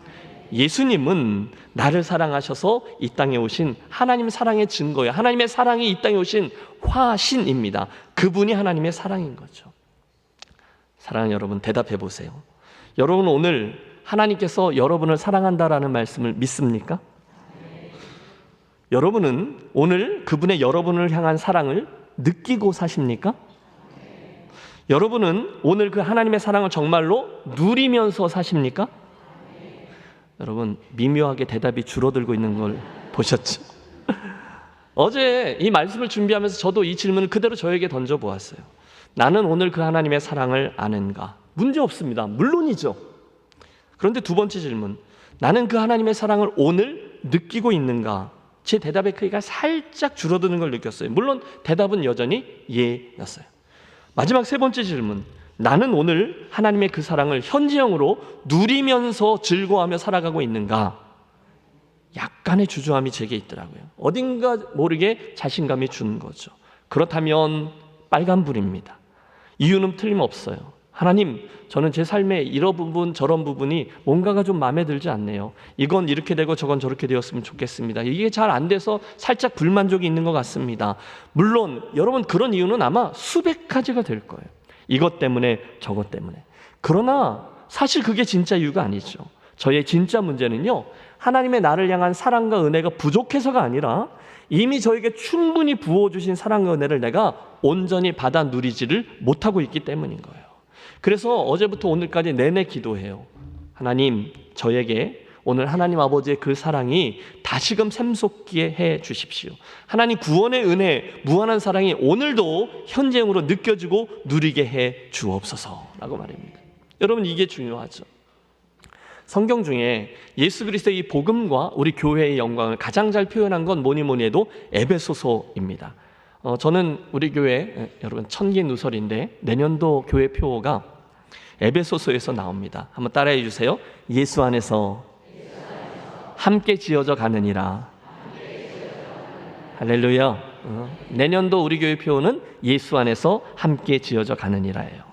예수님은 나를 사랑하셔서 이 땅에 오신 하나님 사랑의 증거예요. 하나님의 사랑이 이 땅에 오신 화신입니다. 그분이 하나님의 사랑인 거죠. 사랑하는 여러분, 대답해 보세요. 여러분, 오늘 하나님께서 여러분을 사랑한다라는 말씀을 믿습니까? 여러분은 오늘 그분의 여러분을 향한 사랑을 느끼고 사십니까? 여러분은 오늘 그 하나님의 사랑을 정말로 누리면서 사십니까? 여러분, 미묘하게 대답이 줄어들고 있는 걸 보셨죠? 어제 이 말씀을 준비하면서 저도 이 질문을 그대로 저에게 던져보았어요. 나는 오늘 그 하나님의 사랑을 아는가? 문제 없습니다. 물론이죠. 그런데 두 번째 질문, 나는 그 하나님의 사랑을 오늘 느끼고 있는가? 제 대답의 크기가 살짝 줄어드는 걸 느꼈어요. 물론 대답은 여전히 예였어요. 마지막 세 번째 질문, 나는 오늘 하나님의 그 사랑을 현재형으로 누리면서 즐거워하며 살아가고 있는가? 약간의 주저함이 제게 있더라고요. 어딘가 모르게 자신감이 주는 거죠. 그렇다면 빨간불입니다. 이유는 틀림없어요. 하나님, 저는 제 삶에 이런 부분 저런 부분이 뭔가가 좀 마음에 들지 않네요. 이건 이렇게 되고 저건 저렇게 되었으면 좋겠습니다. 이게 잘 안 돼서 살짝 불만족이 있는 것 같습니다. 물론 여러분, 그런 이유는 아마 수백 가지가 될 거예요. 이것 때문에 저것 때문에. 그러나 사실 그게 진짜 이유가 아니죠. 저의 진짜 문제는요, 하나님의 나를 향한 사랑과 은혜가 부족해서가 아니라 이미 저에게 충분히 부어주신 사랑과 은혜를 내가 온전히 받아 누리지를 못하고 있기 때문인 거예요. 그래서 어제부터 오늘까지 내내 기도해요. 하나님, 저에게 오늘 하나님 아버지의 그 사랑이 다시금 샘솟게 해 주십시오. 하나님 구원의 은혜, 무한한 사랑이 오늘도 현재형으로 느껴지고 누리게 해 주옵소서라고 말입니다. 여러분, 이게 중요하죠. 성경 중에 예수 그리스도의 이 복음과 우리 교회의 영광을 가장 잘 표현한 건 뭐니 해도 에베소서입니다. 저는 우리 교회, 여러분, 천기 누설인데 내년도 교회 표어가 에베소서에서 나옵니다. 한번 따라해 주세요. 예수 안에서 함께 지어져 가느니라. 할렐루야. 내년도 우리 교회 표어는 예수 안에서 함께 지어져 가느니라예요.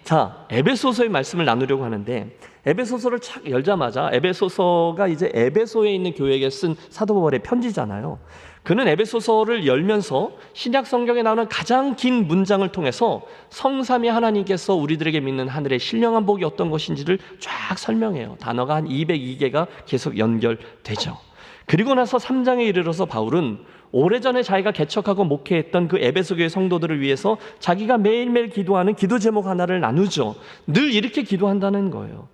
자, 에베소서의 말씀을 나누려고 하는데, 에베소서를 착 열자마자, 에베소서가 이제 에베소에 있는 교회에게 쓴 사도 바울의 편지잖아요. 그는 에베소서를 열면서 신약 성경에 나오는 가장 긴 문장을 통해서 성삼위 하나님께서 우리들에게 믿는 하늘의 신령한 복이 어떤 것인지를 쫙 설명해요. 단어가 한 202개가 계속 연결되죠. 그리고 나서 3장에 이르러서 바울은 오래전에 자기가 개척하고 목회했던 그 에베소 교회 성도들을 위해서 자기가 매일매일 기도하는 기도 제목 하나를 나누죠. 늘 이렇게 기도한다는 거예요.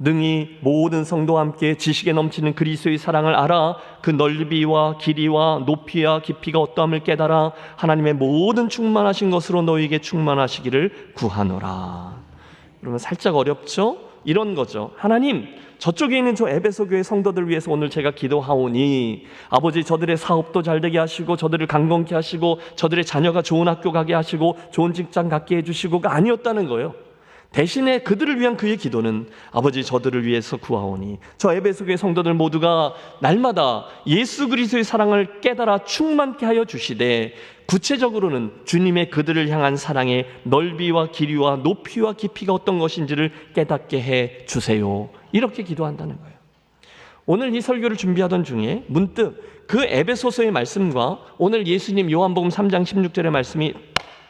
능히 모든 성도와 함께 지식에 넘치는 그리스도의 사랑을 알아 그 넓이와 길이와 높이와 깊이가 어떠함을 깨달아 하나님의 모든 충만하신 것으로 너희에게 충만하시기를 구하노라. 그러면 살짝 어렵죠? 이런 거죠. 하나님, 저쪽에 있는 저 에베소 교회 성도들 위해서 오늘 제가 기도하오니 아버지, 저들의 사업도 잘 되게 하시고 저들을 강건케 하시고 저들의 자녀가 좋은 학교 가게 하시고 좋은 직장 갖게 해주시고가 아니었다는 거예요. 대신에 그들을 위한 그의 기도는 아버지, 저들을 위해서 구하오니 저 에베소 교회 성도들 모두가 날마다 예수 그리스도의 사랑을 깨달아 충만케 하여 주시되, 구체적으로는 주님의 그들을 향한 사랑의 넓이와 길이와 높이와 깊이가 어떤 것인지를 깨닫게 해 주세요. 이렇게 기도한다는 거예요. 오늘 이 설교를 준비하던 중에 문득 그 에베소서의 말씀과 오늘 예수님 요한복음 3장 16절의 말씀이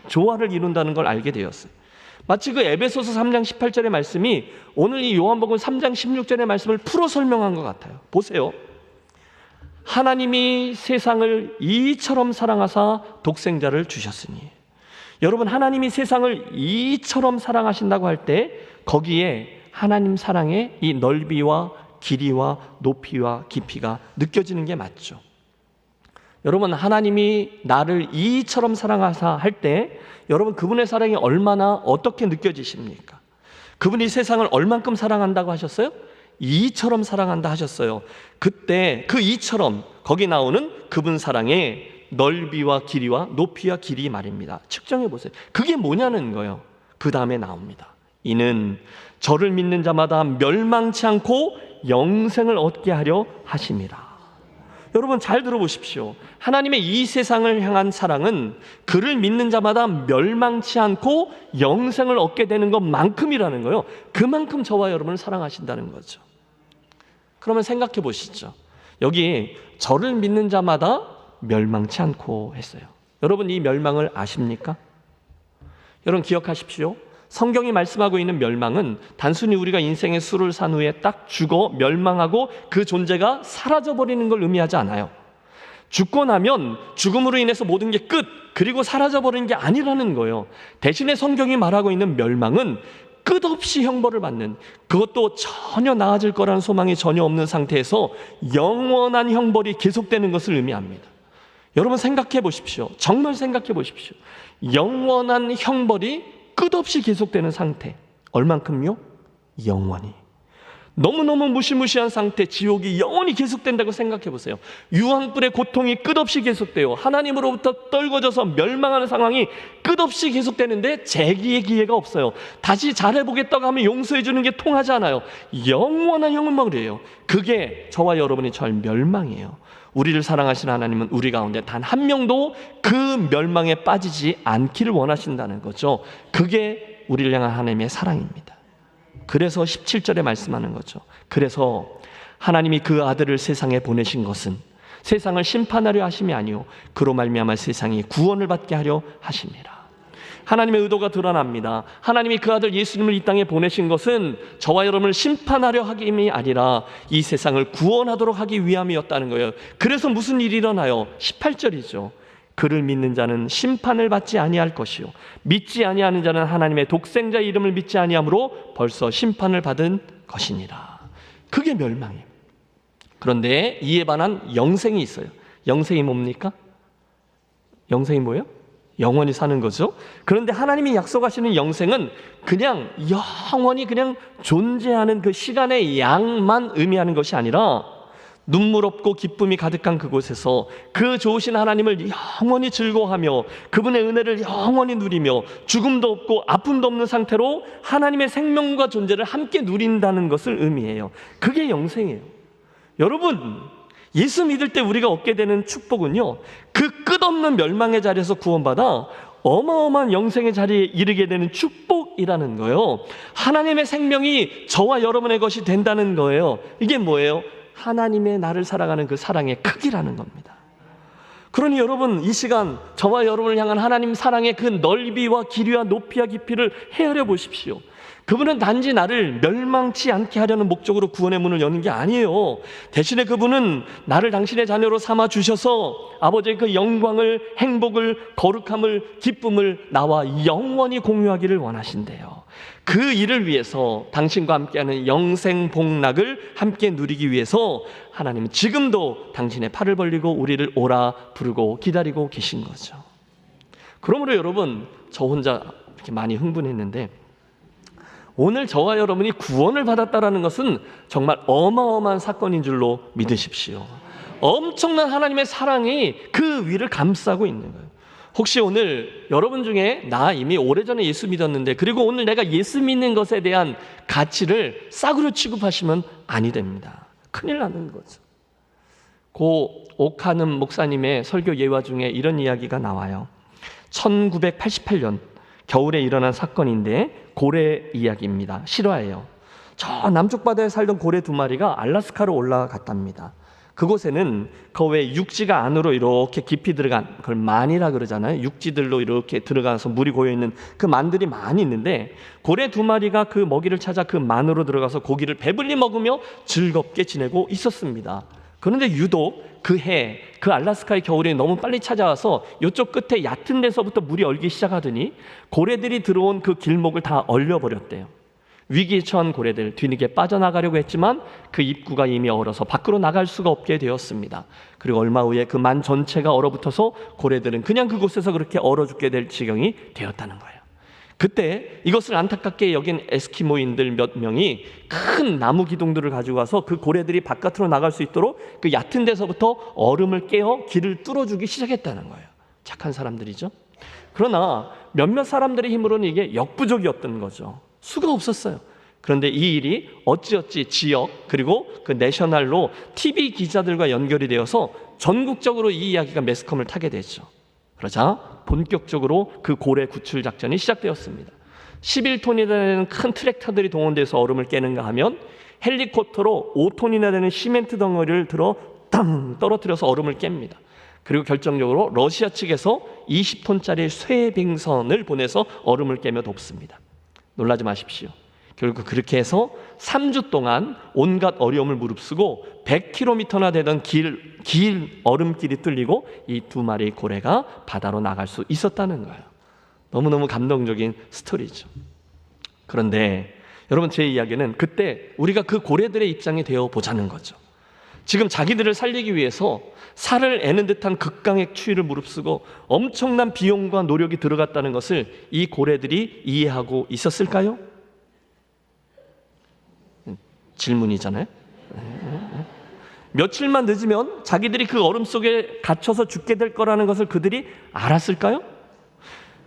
조화를 이룬다는 걸 알게 되었어요. 마치 그 에베소서 3장 18절의 말씀이 오늘 이 요한복음 3장 16절의 말씀을 풀어 설명한 것 같아요. 보세요. 하나님이 세상을 이처럼 사랑하사 독생자를 주셨으니. 여러분, 하나님이 세상을 이처럼 사랑하신다고 할 때 거기에 하나님 사랑의 이 넓이와 길이와 높이와 깊이가 느껴지는 게 맞죠. 여러분, 하나님이 나를 이처럼 사랑하사 할 때 여러분, 그분의 사랑이 얼마나 어떻게 느껴지십니까? 그분이 세상을 얼만큼 사랑한다고 하셨어요? 이처럼 사랑한다 하셨어요. 그때 그 이처럼 거기 나오는 그분 사랑의 넓이와 길이와 높이와 길이 말입니다. 측정해 보세요. 그게 뭐냐는 거예요. 그 다음에 나옵니다. 이는 저를 믿는 자마다 멸망치 않고 영생을 얻게 하려 하심이라. 여러분, 잘 들어보십시오. 하나님의 이 세상을 향한 사랑은 그를 믿는 자마다 멸망치 않고 영생을 얻게 되는 것만큼이라는 거예요. 그만큼 저와 여러분을 사랑하신다는 거죠. 그러면 생각해 보시죠. 여기 저를 믿는 자마다 멸망치 않고 했어요. 여러분, 이 멸망을 아십니까? 여러분, 기억하십시오. 성경이 말씀하고 있는 멸망은 단순히 우리가 인생의 수를 산 후에 딱 죽어 멸망하고 그 존재가 사라져버리는 걸 의미하지 않아요. 죽고 나면 죽음으로 인해서 모든 게 끝, 그리고 사라져버리는 게 아니라는 거예요. 대신에 성경이 말하고 있는 멸망은 끝없이 형벌을 받는, 그것도 전혀 나아질 거라는 소망이 전혀 없는 상태에서 영원한 형벌이 계속되는 것을 의미합니다. 여러분, 생각해 보십시오. 정말 생각해 보십시오. 영원한 형벌이 끝없이 계속되는 상태, 얼만큼요? 영원히. 너무너무 무시무시한 상태, 지옥이 영원히 계속된다고 생각해 보세요. 유황불의 고통이 끝없이 계속돼요. 하나님으로부터 떨궈져서 멸망하는 상황이 끝없이 계속되는데 재기의 기회가 없어요. 다시 잘해보겠다고 하면 용서해 주는 게 통하지 않아요. 영원한 형벌이에요. 그게 저와 여러분이 처할 멸망이에요. 우리를 사랑하시는 하나님은 우리 가운데 단 한 명도 그 멸망에 빠지지 않기를 원하신다는 거죠. 그게 우리를 향한 하나님의 사랑입니다. 그래서 17절에 말씀하는 거죠. 그래서 하나님이 그 아들을 세상에 보내신 것은 세상을 심판하려 하심이 아니요 그로 말미암아 세상이 구원을 받게 하려 하심이라. 하나님의 의도가 드러납니다. 하나님이 그 아들 예수님을 이 땅에 보내신 것은 저와 여러분을 심판하려 하심이 아니라 이 세상을 구원하도록 하기 위함이었다는 거예요. 그래서 무슨 일이 일어나요? 18절이죠. 그를 믿는 자는 심판을 받지 아니할 것이요 믿지 아니하는 자는 하나님의 독생자 이름을 믿지 아니함으로 벌써 심판을 받은 것이니라. 그게 멸망이에요. 그런데 이에 반한 영생이 있어요. 영생이 뭡니까? 영생이 뭐예요? 영원히 사는 거죠. 그런데 하나님이 약속하시는 영생은 그냥 영원히 그냥 존재하는 그 시간의 양만 의미하는 것이 아니라 눈물 없고 기쁨이 가득한 그곳에서 그 좋으신 하나님을 영원히 즐거워하며 그분의 은혜를 영원히 누리며 죽음도 없고 아픔도 없는 상태로 하나님의 생명과 존재를 함께 누린다는 것을 의미해요. 그게 영생이에요. 여러분, 예수 믿을 때 우리가 얻게 되는 축복은요, 그 끝없는 멸망의 자리에서 구원받아 어마어마한 영생의 자리에 이르게 되는 축복이라는 거예요. 하나님의 생명이 저와 여러분의 것이 된다는 거예요. 이게 뭐예요? 하나님의 나를 사랑하는 그 사랑의 크기라는 겁니다. 그러니 여러분, 이 시간 저와 여러분을 향한 하나님 사랑의 그 넓이와 길이와 높이와 깊이를 헤아려 보십시오. 그분은 단지 나를 멸망치 않게 하려는 목적으로 구원의 문을 여는 게 아니에요. 대신에 그분은 나를 당신의 자녀로 삼아 주셔서 아버지의 그 영광을, 행복을, 거룩함을, 기쁨을 나와 영원히 공유하기를 원하신대요. 그 일을 위해서 당신과 함께하는 영생 복락을 함께 누리기 위해서 하나님은 지금도 당신의 팔을 벌리고 우리를 오라 부르고 기다리고 계신 거죠. 그러므로 여러분, 저 혼자 이렇게 많이 흥분했는데 오늘 저와 여러분이 구원을 받았다는 것은 정말 어마어마한 사건인 줄로 믿으십시오. 엄청난 하나님의 사랑이 그 위를 감싸고 있는 거예요. 혹시 오늘 여러분 중에 나 이미 오래전에 예수 믿었는데 그리고 오늘 내가 예수 믿는 것에 대한 가치를 싸구려 취급하시면 아니 됩니다. 큰일 나는 거죠. 고 오카는 목사님의 설교 예화 중에 이런 이야기가 나와요. 1988년 겨울에 일어난 사건인데 고래 이야기입니다. 실화예요. 저 남쪽 바다에 살던 고래 2마리가 알래스카로 올라갔답니다. 그곳에는 그 외 육지가 안으로 이렇게 깊이 들어간, 그걸 만이라 그러잖아요. 육지들로 이렇게 들어가서 물이 고여있는 그 만들이 많이 있는데 고래 2마리가 그 먹이를 찾아 그 만으로 들어가서 고기를 배불리 먹으며 즐겁게 지내고 있었습니다. 그런데 유독 그 해, 그 알래스카의 겨울이 너무 빨리 찾아와서 이쪽 끝에 얕은 데서부터 물이 얼기 시작하더니 고래들이 들어온 그 길목을 다 얼려버렸대요. 위기에 처한 고래들, 뒤늦게 빠져나가려고 했지만 그 입구가 이미 얼어서 밖으로 나갈 수가 없게 되었습니다. 그리고 얼마 후에 그 만 전체가 얼어붙어서 고래들은 그냥 그곳에서 그렇게 얼어 죽게 될 지경이 되었다는 거예요. 그때 이것을 안타깝게 여긴 에스키모인들 몇 명이 큰 나무 기둥들을 가지고 와서 그 고래들이 바깥으로 나갈 수 있도록 그 얕은 데서부터 얼음을 깨어 길을 뚫어주기 시작했다는 거예요. 착한 사람들이죠. 그러나 몇몇 사람들의 힘으로는 이게 역부족이었던 거죠. 수가 없었어요. 그런데 이 일이 어찌어찌 지역 그리고 그 내셔널로 TV 기자들과 연결이 되어서 전국적으로 이 이야기가 매스컴을 타게 되죠. 그러자 본격적으로 그 고래 구출 작전이 시작되었습니다. 11톤이나 되는 큰 트랙터들이 동원돼서 얼음을 깨는가 하면 헬리콥터로 5톤이나 되는 시멘트 덩어리를 들어 땅 떨어뜨려서 얼음을 깹니다. 그리고 결정적으로 러시아 측에서 20톤짜리 쇠빙선을 보내서 얼음을 깨며 돕습니다. 놀라지 마십시오. 결국 그렇게 해서 3주 동안 온갖 어려움을 무릅쓰고 100km나 되던 길 얼음길이 뚫리고 이 두 마리의 고래가 바다로 나갈 수 있었다는 거예요. 너무너무 감동적인 스토리죠. 그런데 여러분, 제 이야기는 그때 우리가 그 고래들의 입장이 되어 보자는 거죠. 지금 자기들을 살리기 위해서 살을 애는 듯한 극강의 추위를 무릅쓰고 엄청난 비용과 노력이 들어갔다는 것을 이 고래들이 이해하고 있었을까요? 질문이잖아요. 며칠만 늦으면 자기들이 그 얼음 속에 갇혀서 죽게 될 거라는 것을 그들이 알았을까요?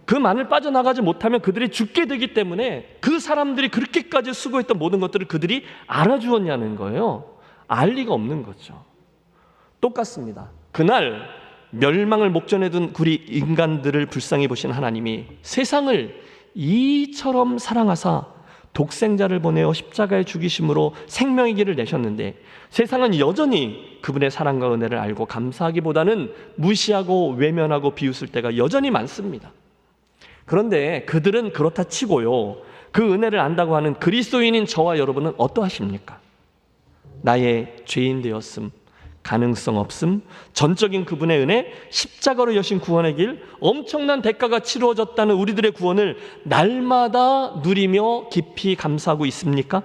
그 만을 빠져나가지 못하면 그들이 죽게 되기 때문에 그 사람들이 그렇게까지 수고했던 모든 것들을 그들이 알아주었냐는 거예요. 알 리가 없는 거죠. 똑같습니다. 그날 멸망을 목전에 둔 우리 인간들을 불쌍히 보신 하나님이 세상을 이처럼 사랑하사 독생자를 보내어 십자가에 죽이심으로 생명의 길을 내셨는데 세상은 여전히 그분의 사랑과 은혜를 알고 감사하기보다는 무시하고 외면하고 비웃을 때가 여전히 많습니다. 그런데 그들은 그렇다 치고요, 그 은혜를 안다고 하는 그리스도인인 저와 여러분은 어떠하십니까? 나의 죄인 되었음, 가능성 없음, 전적인 그분의 은혜, 십자가로 여신 구원의 길, 엄청난 대가가 치루어졌다는 우리들의 구원을 날마다 누리며 깊이 감사하고 있습니까?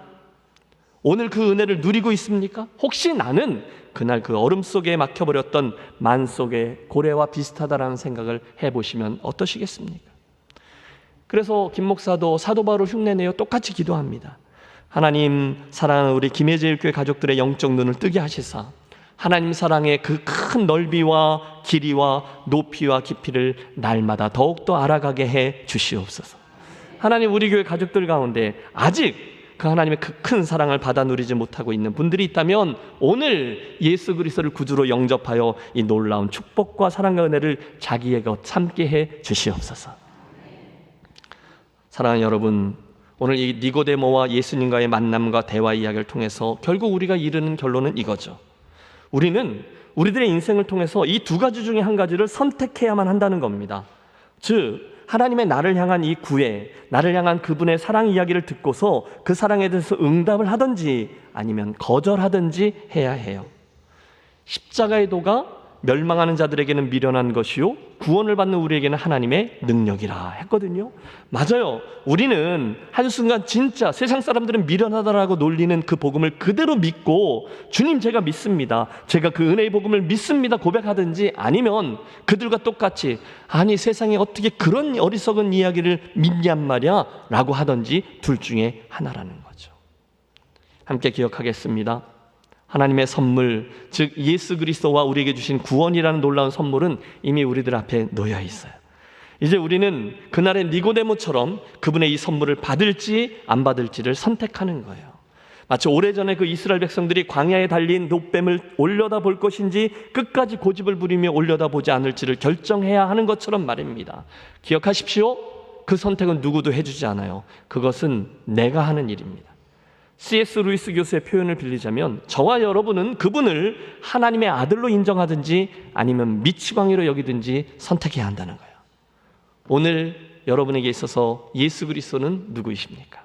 오늘 그 은혜를 누리고 있습니까? 혹시 나는 그날 그 얼음 속에 막혀버렸던 만 속의 고래와 비슷하다라는 생각을 해보시면 어떠시겠습니까? 그래서 김 목사도 사도 바울을 흉내내어 똑같이 기도합니다. 하나님, 사랑하는 우리 김해제일교회 가족들의 영적 눈을 뜨게 하시사 하나님 사랑의 그 큰 넓이와 길이와 높이와 깊이를 날마다 더욱더 알아가게 해 주시옵소서. 하나님, 우리 교회 가족들 가운데 아직 그 하나님의 그 큰 사랑을 받아 누리지 못하고 있는 분들이 있다면 오늘 예수 그리스도를 구주로 영접하여 이 놀라운 축복과 사랑과 은혜를 자기의 것 삼게 해 주시옵소서. 사랑하는 여러분, 오늘 이 니고데모와 예수님과의 만남과 대화 이야기를 통해서 결국 우리가 이르는 결론은 이거죠. 우리는 우리들의 인생을 통해서 이 두 가지 중에 한 가지를 선택해야만 한다는 겁니다. 즉, 하나님의 나를 향한 이 구애, 나를 향한 그분의 사랑 이야기를 듣고서 그 사랑에 대해서 응답을 하든지 아니면 거절하든지 해야 해요. 십자가의 도가 멸망하는 자들에게는 미련한 것이요 구원을 받는 우리에게는 하나님의 능력이라 했거든요. 맞아요. 우리는 한순간 진짜 세상 사람들은 미련하다라고 놀리는 그 복음을 그대로 믿고 주님, 제가 믿습니다, 제가 그 은혜의 복음을 믿습니다 고백하든지 아니면 그들과 똑같이 아니 세상에 어떻게 그런 어리석은 이야기를 믿냔 말이야 라고 하든지 둘 중에 하나라는 거죠. 함께 기억하겠습니다. 하나님의 선물, 즉 예수 그리스도와 우리에게 주신 구원이라는 놀라운 선물은 이미 우리들 앞에 놓여 있어요. 이제 우리는 그날의 니고데모처럼 그분의 이 선물을 받을지 안 받을지를 선택하는 거예요. 마치 오래전에 그 이스라엘 백성들이 광야에 달린 놋뱀을 올려다 볼 것인지 끝까지 고집을 부리며 올려다 보지 않을지를 결정해야 하는 것처럼 말입니다. 기억하십시오. 그 선택은 누구도 해주지 않아요. 그것은 내가 하는 일입니다. C.S. 루이스 교수의 표현을 빌리자면 저와 여러분은 그분을 하나님의 아들로 인정하든지 아니면 미치광이로 여기든지 선택해야 한다는 거예요. 오늘 여러분에게 있어서 예수 그리스도는 누구이십니까?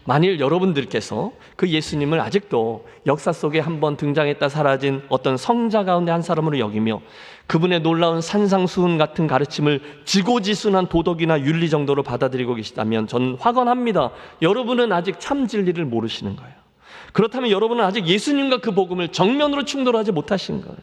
만일 여러분들께서 그 예수님을 아직도 역사 속에 한번 등장했다 사라진 어떤 성자 가운데 한 사람으로 여기며 그분의 놀라운 산상수훈 같은 가르침을 지고지순한 도덕이나 윤리 정도로 받아들이고 계시다면 저는 확언합니다. 여러분은 아직 참 진리를 모르시는 거예요. 그렇다면 여러분은 아직 예수님과 그 복음을 정면으로 충돌하지 못하신 거예요.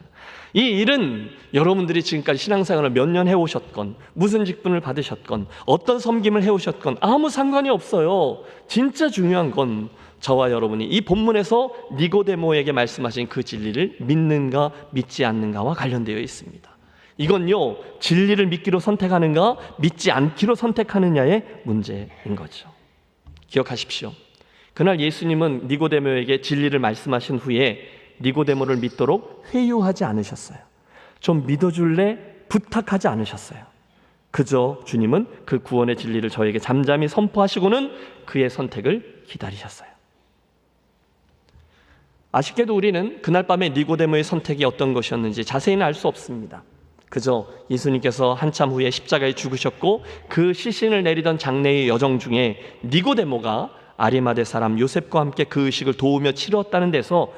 이 일은 여러분들이 지금까지 신앙생활을 몇 년 해오셨건 무슨 직분을 받으셨건 어떤 섬김을 해오셨건 아무 상관이 없어요. 진짜 중요한 건 저와 여러분이 이 본문에서 니고데모에게 말씀하신 그 진리를 믿는가 믿지 않는가와 관련되어 있습니다. 이건요, 진리를 믿기로 선택하는가 믿지 않기로 선택하느냐의 문제인 거죠. 기억하십시오. 그날 예수님은 니고데모에게 진리를 말씀하신 후에 니고데모를 믿도록 회유하지 않으셨어요. 좀 믿어줄래? 부탁하지 않으셨어요. 그저 주님은 그 구원의 진리를 저에게 잠잠히 선포하시고는 그의 선택을 기다리셨어요. 아쉽게도 우리는 그날 밤에 니고데모의 선택이 어떤 것이었는지 자세히는 알 수 없습니다. 그저 예수님께서 한참 후에 십자가에 죽으셨고 그 시신을 내리던 장례의 여정 중에 니고데모가 아리마대 사람 요셉과 함께 그 의식을 도우며 치렀다는 데서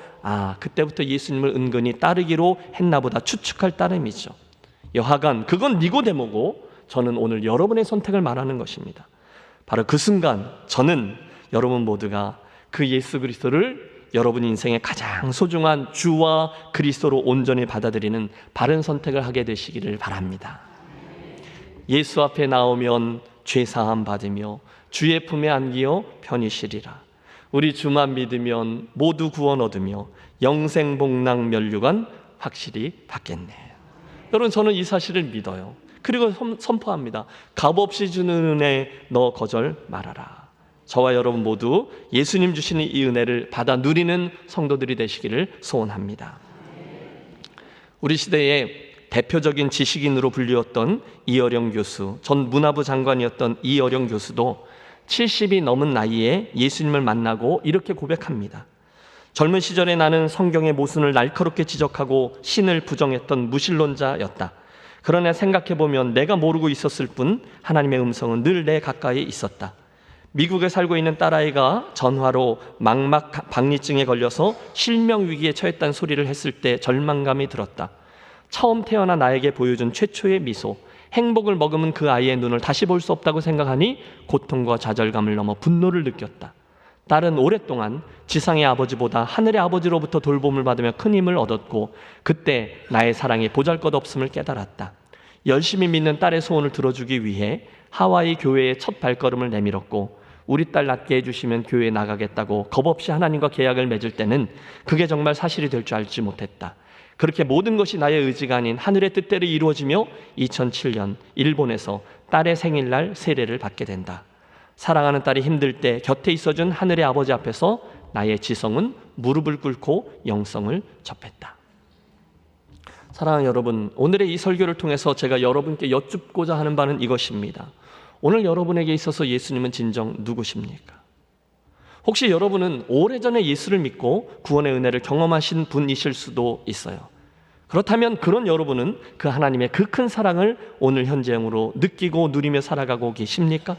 그때부터 예수님을 은근히 따르기로 했나 보다 추측할 따름이죠. 여하간 그건 니고데모고 저는 오늘 여러분의 선택을 말하는 것입니다. 바로 그 순간 저는 여러분 모두가 그 예수 그리스도를 여러분 인생의 가장 소중한 주와 그리스도로 온전히 받아들이는 바른 선택을 하게 되시기를 바랍니다. 예수 앞에 나오면 죄사함 받으며 주의 품에 안기어 편히 쉬리라. 우리 주만 믿으면 모두 구원 얻으며 영생복락 면류관 확실히 받겠네. 여러분, 저는 이 사실을 믿어요. 그리고 선포합니다. 값없이 주는 은혜 너 거절 말아라. 저와 여러분 모두 예수님 주시는 이 은혜를 받아 누리는 성도들이 되시기를 소원합니다. 우리 시대에 대표적인 지식인으로 불리웠던 이어령 교수, 전 문화부 장관이었던 이어령 교수도 70이 넘은 나이에 예수님을 만나고 이렇게 고백합니다. 젊은 시절에 나는 성경의 모순을 날카롭게 지적하고 신을 부정했던 무신론자였다. 그러나 생각해보면 내가 모르고 있었을 뿐 하나님의 음성은 늘 내 가까이 있었다. 미국에 살고 있는 딸아이가 전화로 망막 박리증에 걸려서 실명 위기에 처했다는 소리를 했을 때 절망감이 들었다. 처음 태어나 나에게 보여준 최초의 미소, 행복을 머금은 그 아이의 눈을 다시 볼 수 없다고 생각하니 고통과 좌절감을 넘어 분노를 느꼈다. 딸은 오랫동안 지상의 아버지보다 하늘의 아버지로부터 돌봄을 받으며 큰 힘을 얻었고 그때 나의 사랑이 보잘것없음을 깨달았다. 열심히 믿는 딸의 소원을 들어주기 위해 하와이 교회에 첫 발걸음을 내밀었고 우리 딸 낫게 해주시면 교회에 나가겠다고 겁없이 하나님과 계약을 맺을 때는 그게 정말 사실이 될 줄 알지 못했다. 그렇게 모든 것이 나의 의지가 아닌 하늘의 뜻대로 이루어지며 2007년 일본에서 딸의 생일날 세례를 받게 된다. 사랑하는 딸이 힘들 때 곁에 있어준 하늘의 아버지 앞에서 나의 지성은 무릎을 꿇고 영성을 접했다. 사랑하는 여러분, 오늘의 이 설교를 통해서 제가 여러분께 여쭙고자 하는 바는 이것입니다. 오늘 여러분에게 있어서 예수님은 진정 누구십니까? 혹시 여러분은 오래전에 예수를 믿고 구원의 은혜를 경험하신 분이실 수도 있어요. 그렇다면 그런 여러분은 그 하나님의 그 큰 사랑을 오늘 현재형으로 느끼고 누리며 살아가고 계십니까?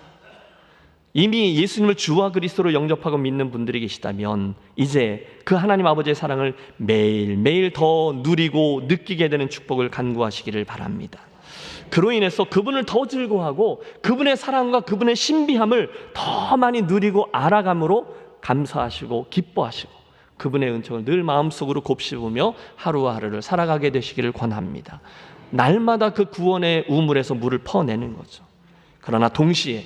이미 예수님을 주와 그리스도로 영접하고 믿는 분들이 계시다면 이제 그 하나님 아버지의 사랑을 매일매일 더 누리고 느끼게 되는 축복을 간구하시기를 바랍니다. 그로 인해서 그분을 더 즐거워하고 그분의 사랑과 그분의 신비함을 더 많이 누리고 알아감으로 감사하시고 기뻐하시고 그분의 은총을 늘 마음속으로 곱씹으며 하루하루를 살아가게 되시기를 권합니다. 날마다 그 구원의 우물에서 물을 퍼내는 거죠. 그러나 동시에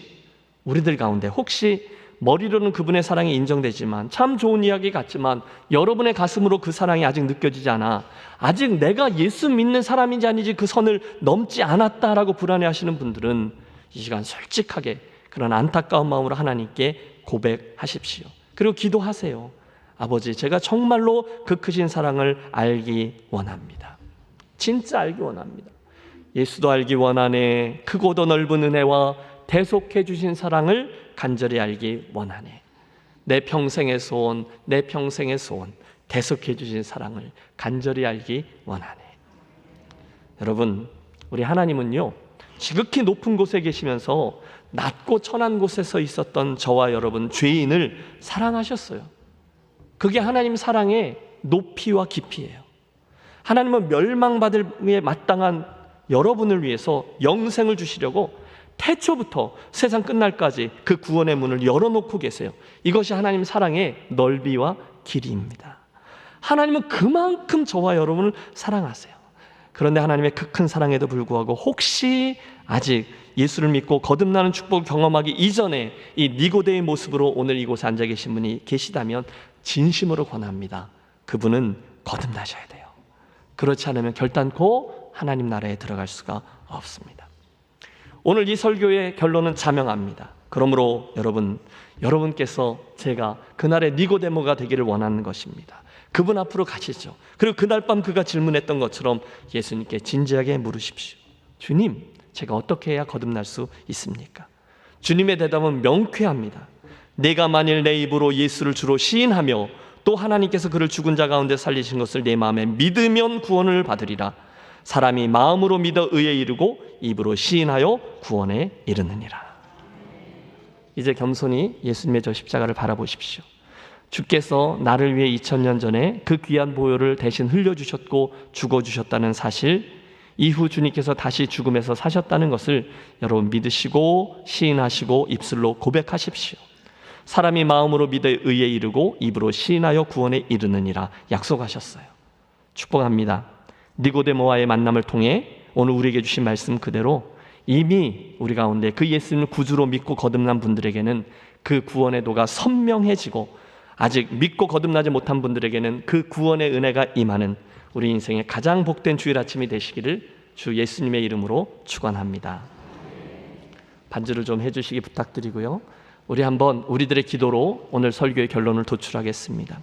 우리들 가운데 혹시 머리로는 그분의 사랑이 인정되지만 참 좋은 이야기 같지만 여러분의 가슴으로 그 사랑이 아직 느껴지지 않아 아직 내가 예수 믿는 사람인지 아닌지 그 선을 넘지 않았다라고 불안해하시는 분들은 이 시간 솔직하게 그런 안타까운 마음으로 하나님께 고백하십시오. 그리고 기도하세요. 아버지, 제가 정말로 그 크신 사랑을 알기 원합니다. 진짜 알기 원합니다. 예수도 알기 원하네. 크고도 넓은 은혜와 대속해 주신 사랑을 간절히 알기 원하네. 내 평생의 소원, 내 평생의 소원, 대속해 주신 사랑을 간절히 알기 원하네. 여러분, 우리 하나님은요 지극히 높은 곳에 계시면서 낮고 천한 곳에 서 있었던 저와 여러분 죄인을 사랑하셨어요. 그게 하나님 사랑의 높이와 깊이예요. 하나님은 멸망받을 마땅한 여러분을 위해서 영생을 주시려고 태초부터 세상 끝날까지 그 구원의 문을 열어놓고 계세요. 이것이 하나님 사랑의 넓이와 길이입니다. 하나님은 그만큼 저와 여러분을 사랑하세요. 그런데 하나님의 그 큰 사랑에도 불구하고 혹시 아직 예수를 믿고 거듭나는 축복을 경험하기 이전에 이 니고데의 모습으로 오늘 이곳에 앉아 계신 분이 계시다면 진심으로 권합니다. 그분은 거듭나셔야 돼요. 그렇지 않으면 결단코 하나님 나라에 들어갈 수가 없습니다. 오늘 이 설교의 결론은 자명합니다. 그러므로 여러분께서 제가 그날의 니고데모가 되기를 원하는 것입니다. 그분 앞으로 가시죠. 그리고 그날 밤 그가 질문했던 것처럼 예수님께 진지하게 물으십시오. 주님, 제가 어떻게 해야 거듭날 수 있습니까? 주님의 대답은 명쾌합니다. 내가 만일 내 입으로 예수를 주로 시인하며 또 하나님께서 그를 죽은 자 가운데 살리신 것을 내 마음에 믿으면 구원을 받으리라. 사람이 마음으로 믿어 의에 이르고 입으로 시인하여 구원에 이르느니라. 이제 겸손히 예수님의 저 십자가를 바라보십시오. 주께서 나를 위해 2000년 전에 그 귀한 보혈을 대신 흘려주셨고 죽어주셨다는 사실, 이후 주님께서 다시 죽음에서 사셨다는 것을 여러분 믿으시고 시인하시고 입술로 고백하십시오. 사람이 마음으로 믿어 의에 이르고 입으로 시인하여 구원에 이르느니라 약속하셨어요. 축복합니다. 니고데모와의 만남을 통해 오늘 우리에게 주신 말씀 그대로 이미 우리 가운데 그 예수님을 구주로 믿고 거듭난 분들에게는 그 구원의 도가 선명해지고, 아직 믿고 거듭나지 못한 분들에게는 그 구원의 은혜가 임하는 우리 인생의 가장 복된 주일 아침이 되시기를 주 예수님의 이름으로 축원합니다. 반주를 좀 해주시기 부탁드리고요. 우리 한번 우리들의 기도로 오늘 설교의 결론을 도출하겠습니다.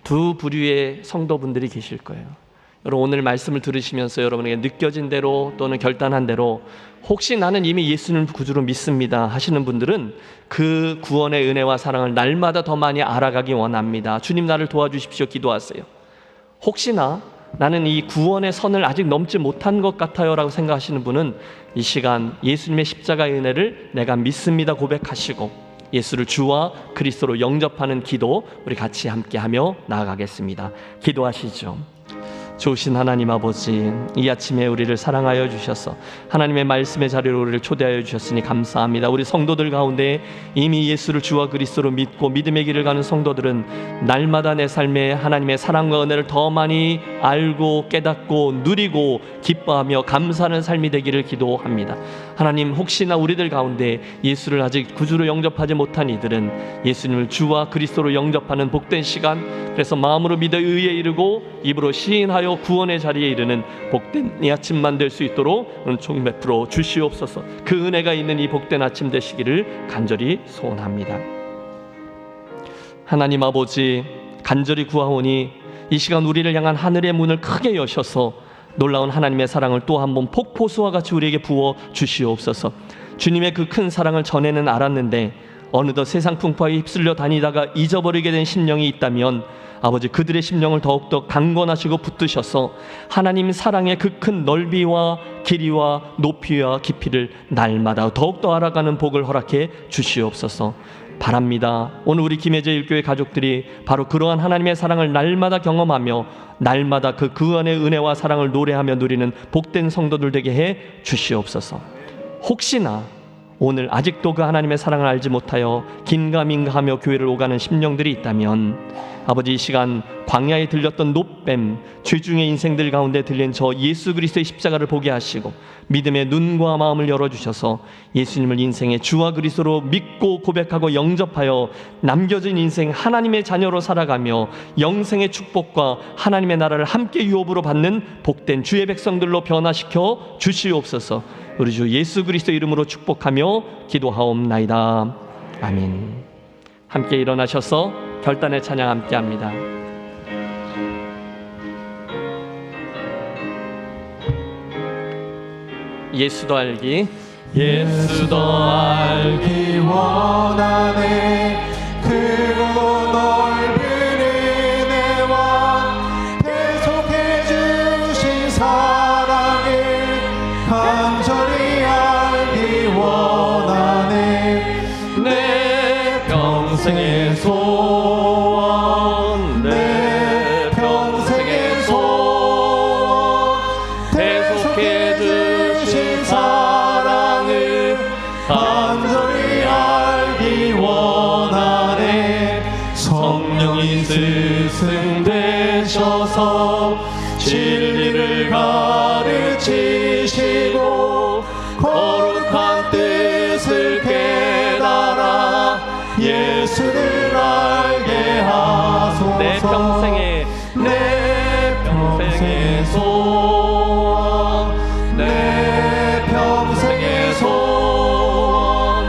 두 부류의 성도분들이 계실 거예요. 여러분, 오늘 말씀을 들으시면서 여러분에게 느껴진 대로 또는 결단한 대로 혹시 나는 이미 예수님을 구주로 믿습니다 하시는 분들은 그 구원의 은혜와 사랑을 날마다 더 많이 알아가기 원합니다. 주님 나를 도와주십시오 기도하세요. 혹시나 나는 이 구원의 선을 아직 넘지 못한 것 같아요 라고 생각하시는 분은 이 시간 예수님의 십자가의 은혜를 내가 믿습니다 고백하시고 예수를 주와 그리스도로 영접하는 기도 우리 같이 함께하며 나아가겠습니다. 기도하시죠. 좋으신 하나님 아버지, 이 아침에 우리를 사랑하여 주셔서 하나님의 말씀의 자리로 우리를 초대하여 주셨으니 감사합니다. 우리 성도들 가운데 이미 예수를 주와 그리스도로 믿고 믿음의 길을 가는 성도들은 날마다 내 삶에 하나님의 사랑과 은혜를 더 많이 알고 깨닫고 누리고 기뻐하며 감사하는 삶이 되기를 기도합니다. 하나님, 혹시나 우리들 가운데 예수를 아직 구주로 영접하지 못한 이들은 예수님을 주와 그리스도로 영접하는 복된 시간, 그래서 마음으로 믿어 의에 이르고 입으로 시인하여 구원의 자리에 이르는 복된 이 아침만 될 수 있도록 은총 베풀어 주시옵소서. 그 은혜가 있는 이 복된 아침 되시기를 간절히 소원합니다. 하나님 아버지, 간절히 구하오니 이 시간 우리를 향한 하늘의 문을 크게 여셔서 놀라운 하나님의 사랑을 또 한 번 폭포수와 같이 우리에게 부어 주시옵소서. 주님의 그 큰 사랑을 전에는 알았는데 어느덧 세상 풍파에 휩쓸려 다니다가 잊어버리게 된 심령이 있다면 아버지, 그들의 심령을 더욱더 강건하시고 붙드셔서 하나님 사랑의 그 큰 넓이와 길이와 높이와 깊이를 날마다 더욱더 알아가는 복을 허락해 주시옵소서 바랍니다. 오늘 우리 김혜재 일교회 가족들이 바로 그러한 하나님의 사랑을 날마다 경험하며 날마다 그 안의 은혜와 사랑을 노래하며 누리는 복된 성도들 되게 해 주시옵소서. 혹시나 오늘 아직도 그 하나님의 사랑을 알지 못하여 긴가민가하며 교회를 오가는 심령들이 있다면 아버지, 이 시간 광야에 들렸던 노뱀, 죄중의 인생들 가운데 들린 저 예수 그리스도의 십자가를 보게 하시고 믿음의 눈과 마음을 열어주셔서 예수님을 인생의 주와 그리스도로 믿고 고백하고 영접하여 남겨진 인생 하나님의 자녀로 살아가며 영생의 축복과 하나님의 나라를 함께 유업으로 받는 복된 주의 백성들로 변화시켜 주시옵소서. 우리 주 예수 그리스도 이름으로 축복하며 기도하옵나이다. 아멘. 함께 일어나셔서 결단의 찬양 함께합니다. 예수도 알기 원하네. 크고 넓은 은혜와 계속해 주신 사랑을 간절히 알기 원하네. 스승 되셔서 진리를 가르치시고 거룩한 뜻을 깨달아 예수를 알게 하소서. 내 평생의 소원, 내 평생의 소원,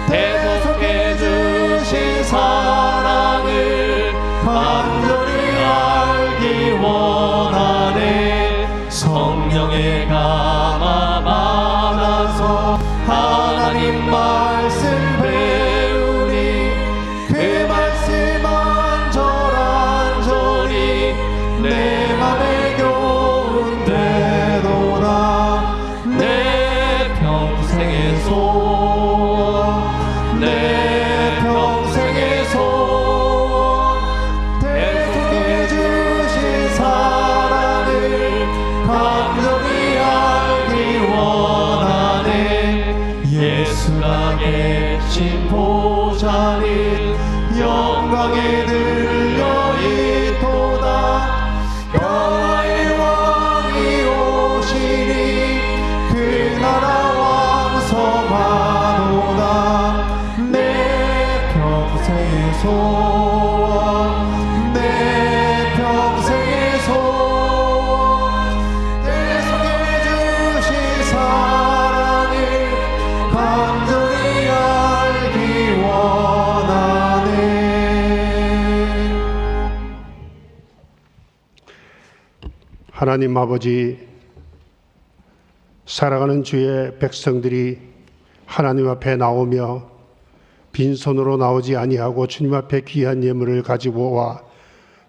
대속해 주신 사랑을 간절히 알기 원하네. 성령의 감화 받아서 하나님 말씀 배우니 그 말씀 안절안절히 내 맘에 교훈되도다. 내 평생의 소원, 내 평생의 소원, 대속해 주신 사랑을 간절히 알기 원하네. 예수가 계신 보좌는 영광에 들려 있도다. 영화의 왕이 오시니 그 나라 왕성하도다. 내 평생의 소원, 내 평생의 소원, 대속해 주신 사랑을 간절히 알기 원하네. 하나님 아버지, 살아가는 주의 백성들이 하나님 앞에 나오며 빈손으로 나오지 아니하고 주님 앞에 귀한 예물을 가지고 와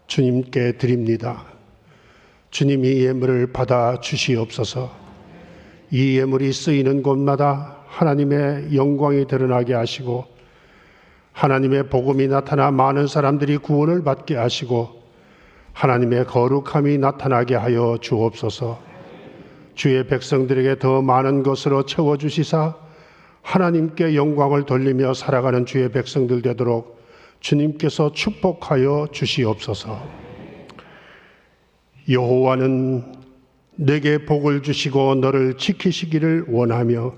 주님께 드립니다. 주님, 이 예물을 받아 주시옵소서. 이 예물이 쓰이는 곳마다 하나님의 영광이 드러나게 하시고 하나님의 복음이 나타나 많은 사람들이 구원을 받게 하시고 하나님의 거룩함이 나타나게 하여 주옵소서. 주의 백성들에게 더 많은 것으로 채워주시사 하나님께 영광을 돌리며 살아가는 주의 백성들 되도록 주님께서 축복하여 주시옵소서. 여호와는 내게 복을 주시고 너를 지키시기를 원하며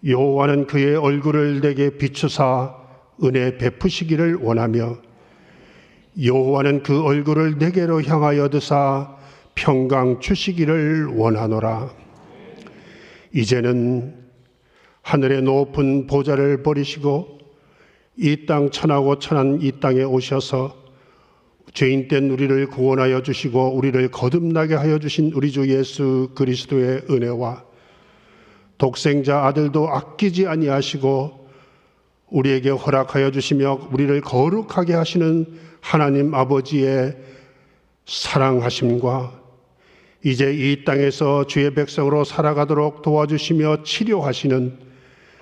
여호와는 그의 얼굴을 내게 비추사 은혜 베푸시기를 원하며 여호와는 그 얼굴을 내게로 향하여 드사 평강 주시기를 원하노라. 이제는 하늘의 높은 보좌를 버리시고 이 땅 천하고 천한 이 땅에 오셔서 죄인된 우리를 구원하여 주시고 우리를 거듭나게 하여 주신 우리 주 예수 그리스도의 은혜와 독생자 아들도 아끼지 아니하시고 우리에게 허락하여 주시며 우리를 거룩하게 하시는 하나님 아버지의 사랑하심과 이제 이 땅에서 주의 백성으로 살아가도록 도와주시며 치료하시는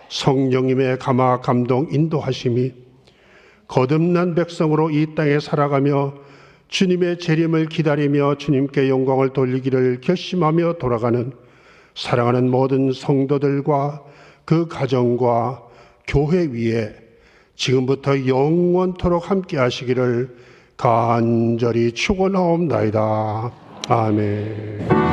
성령님의 감화 감동 인도하심이 거듭난 백성으로 이 땅에 살아가며 주님의 재림을 기다리며 주님께 영광을 돌리기를 결심하며 돌아가는 사랑하는 모든 성도들과 그 가정과 교회 위에 지금부터 영원토록 함께 하시기를 간절히 축원하옵나이다. 아멘.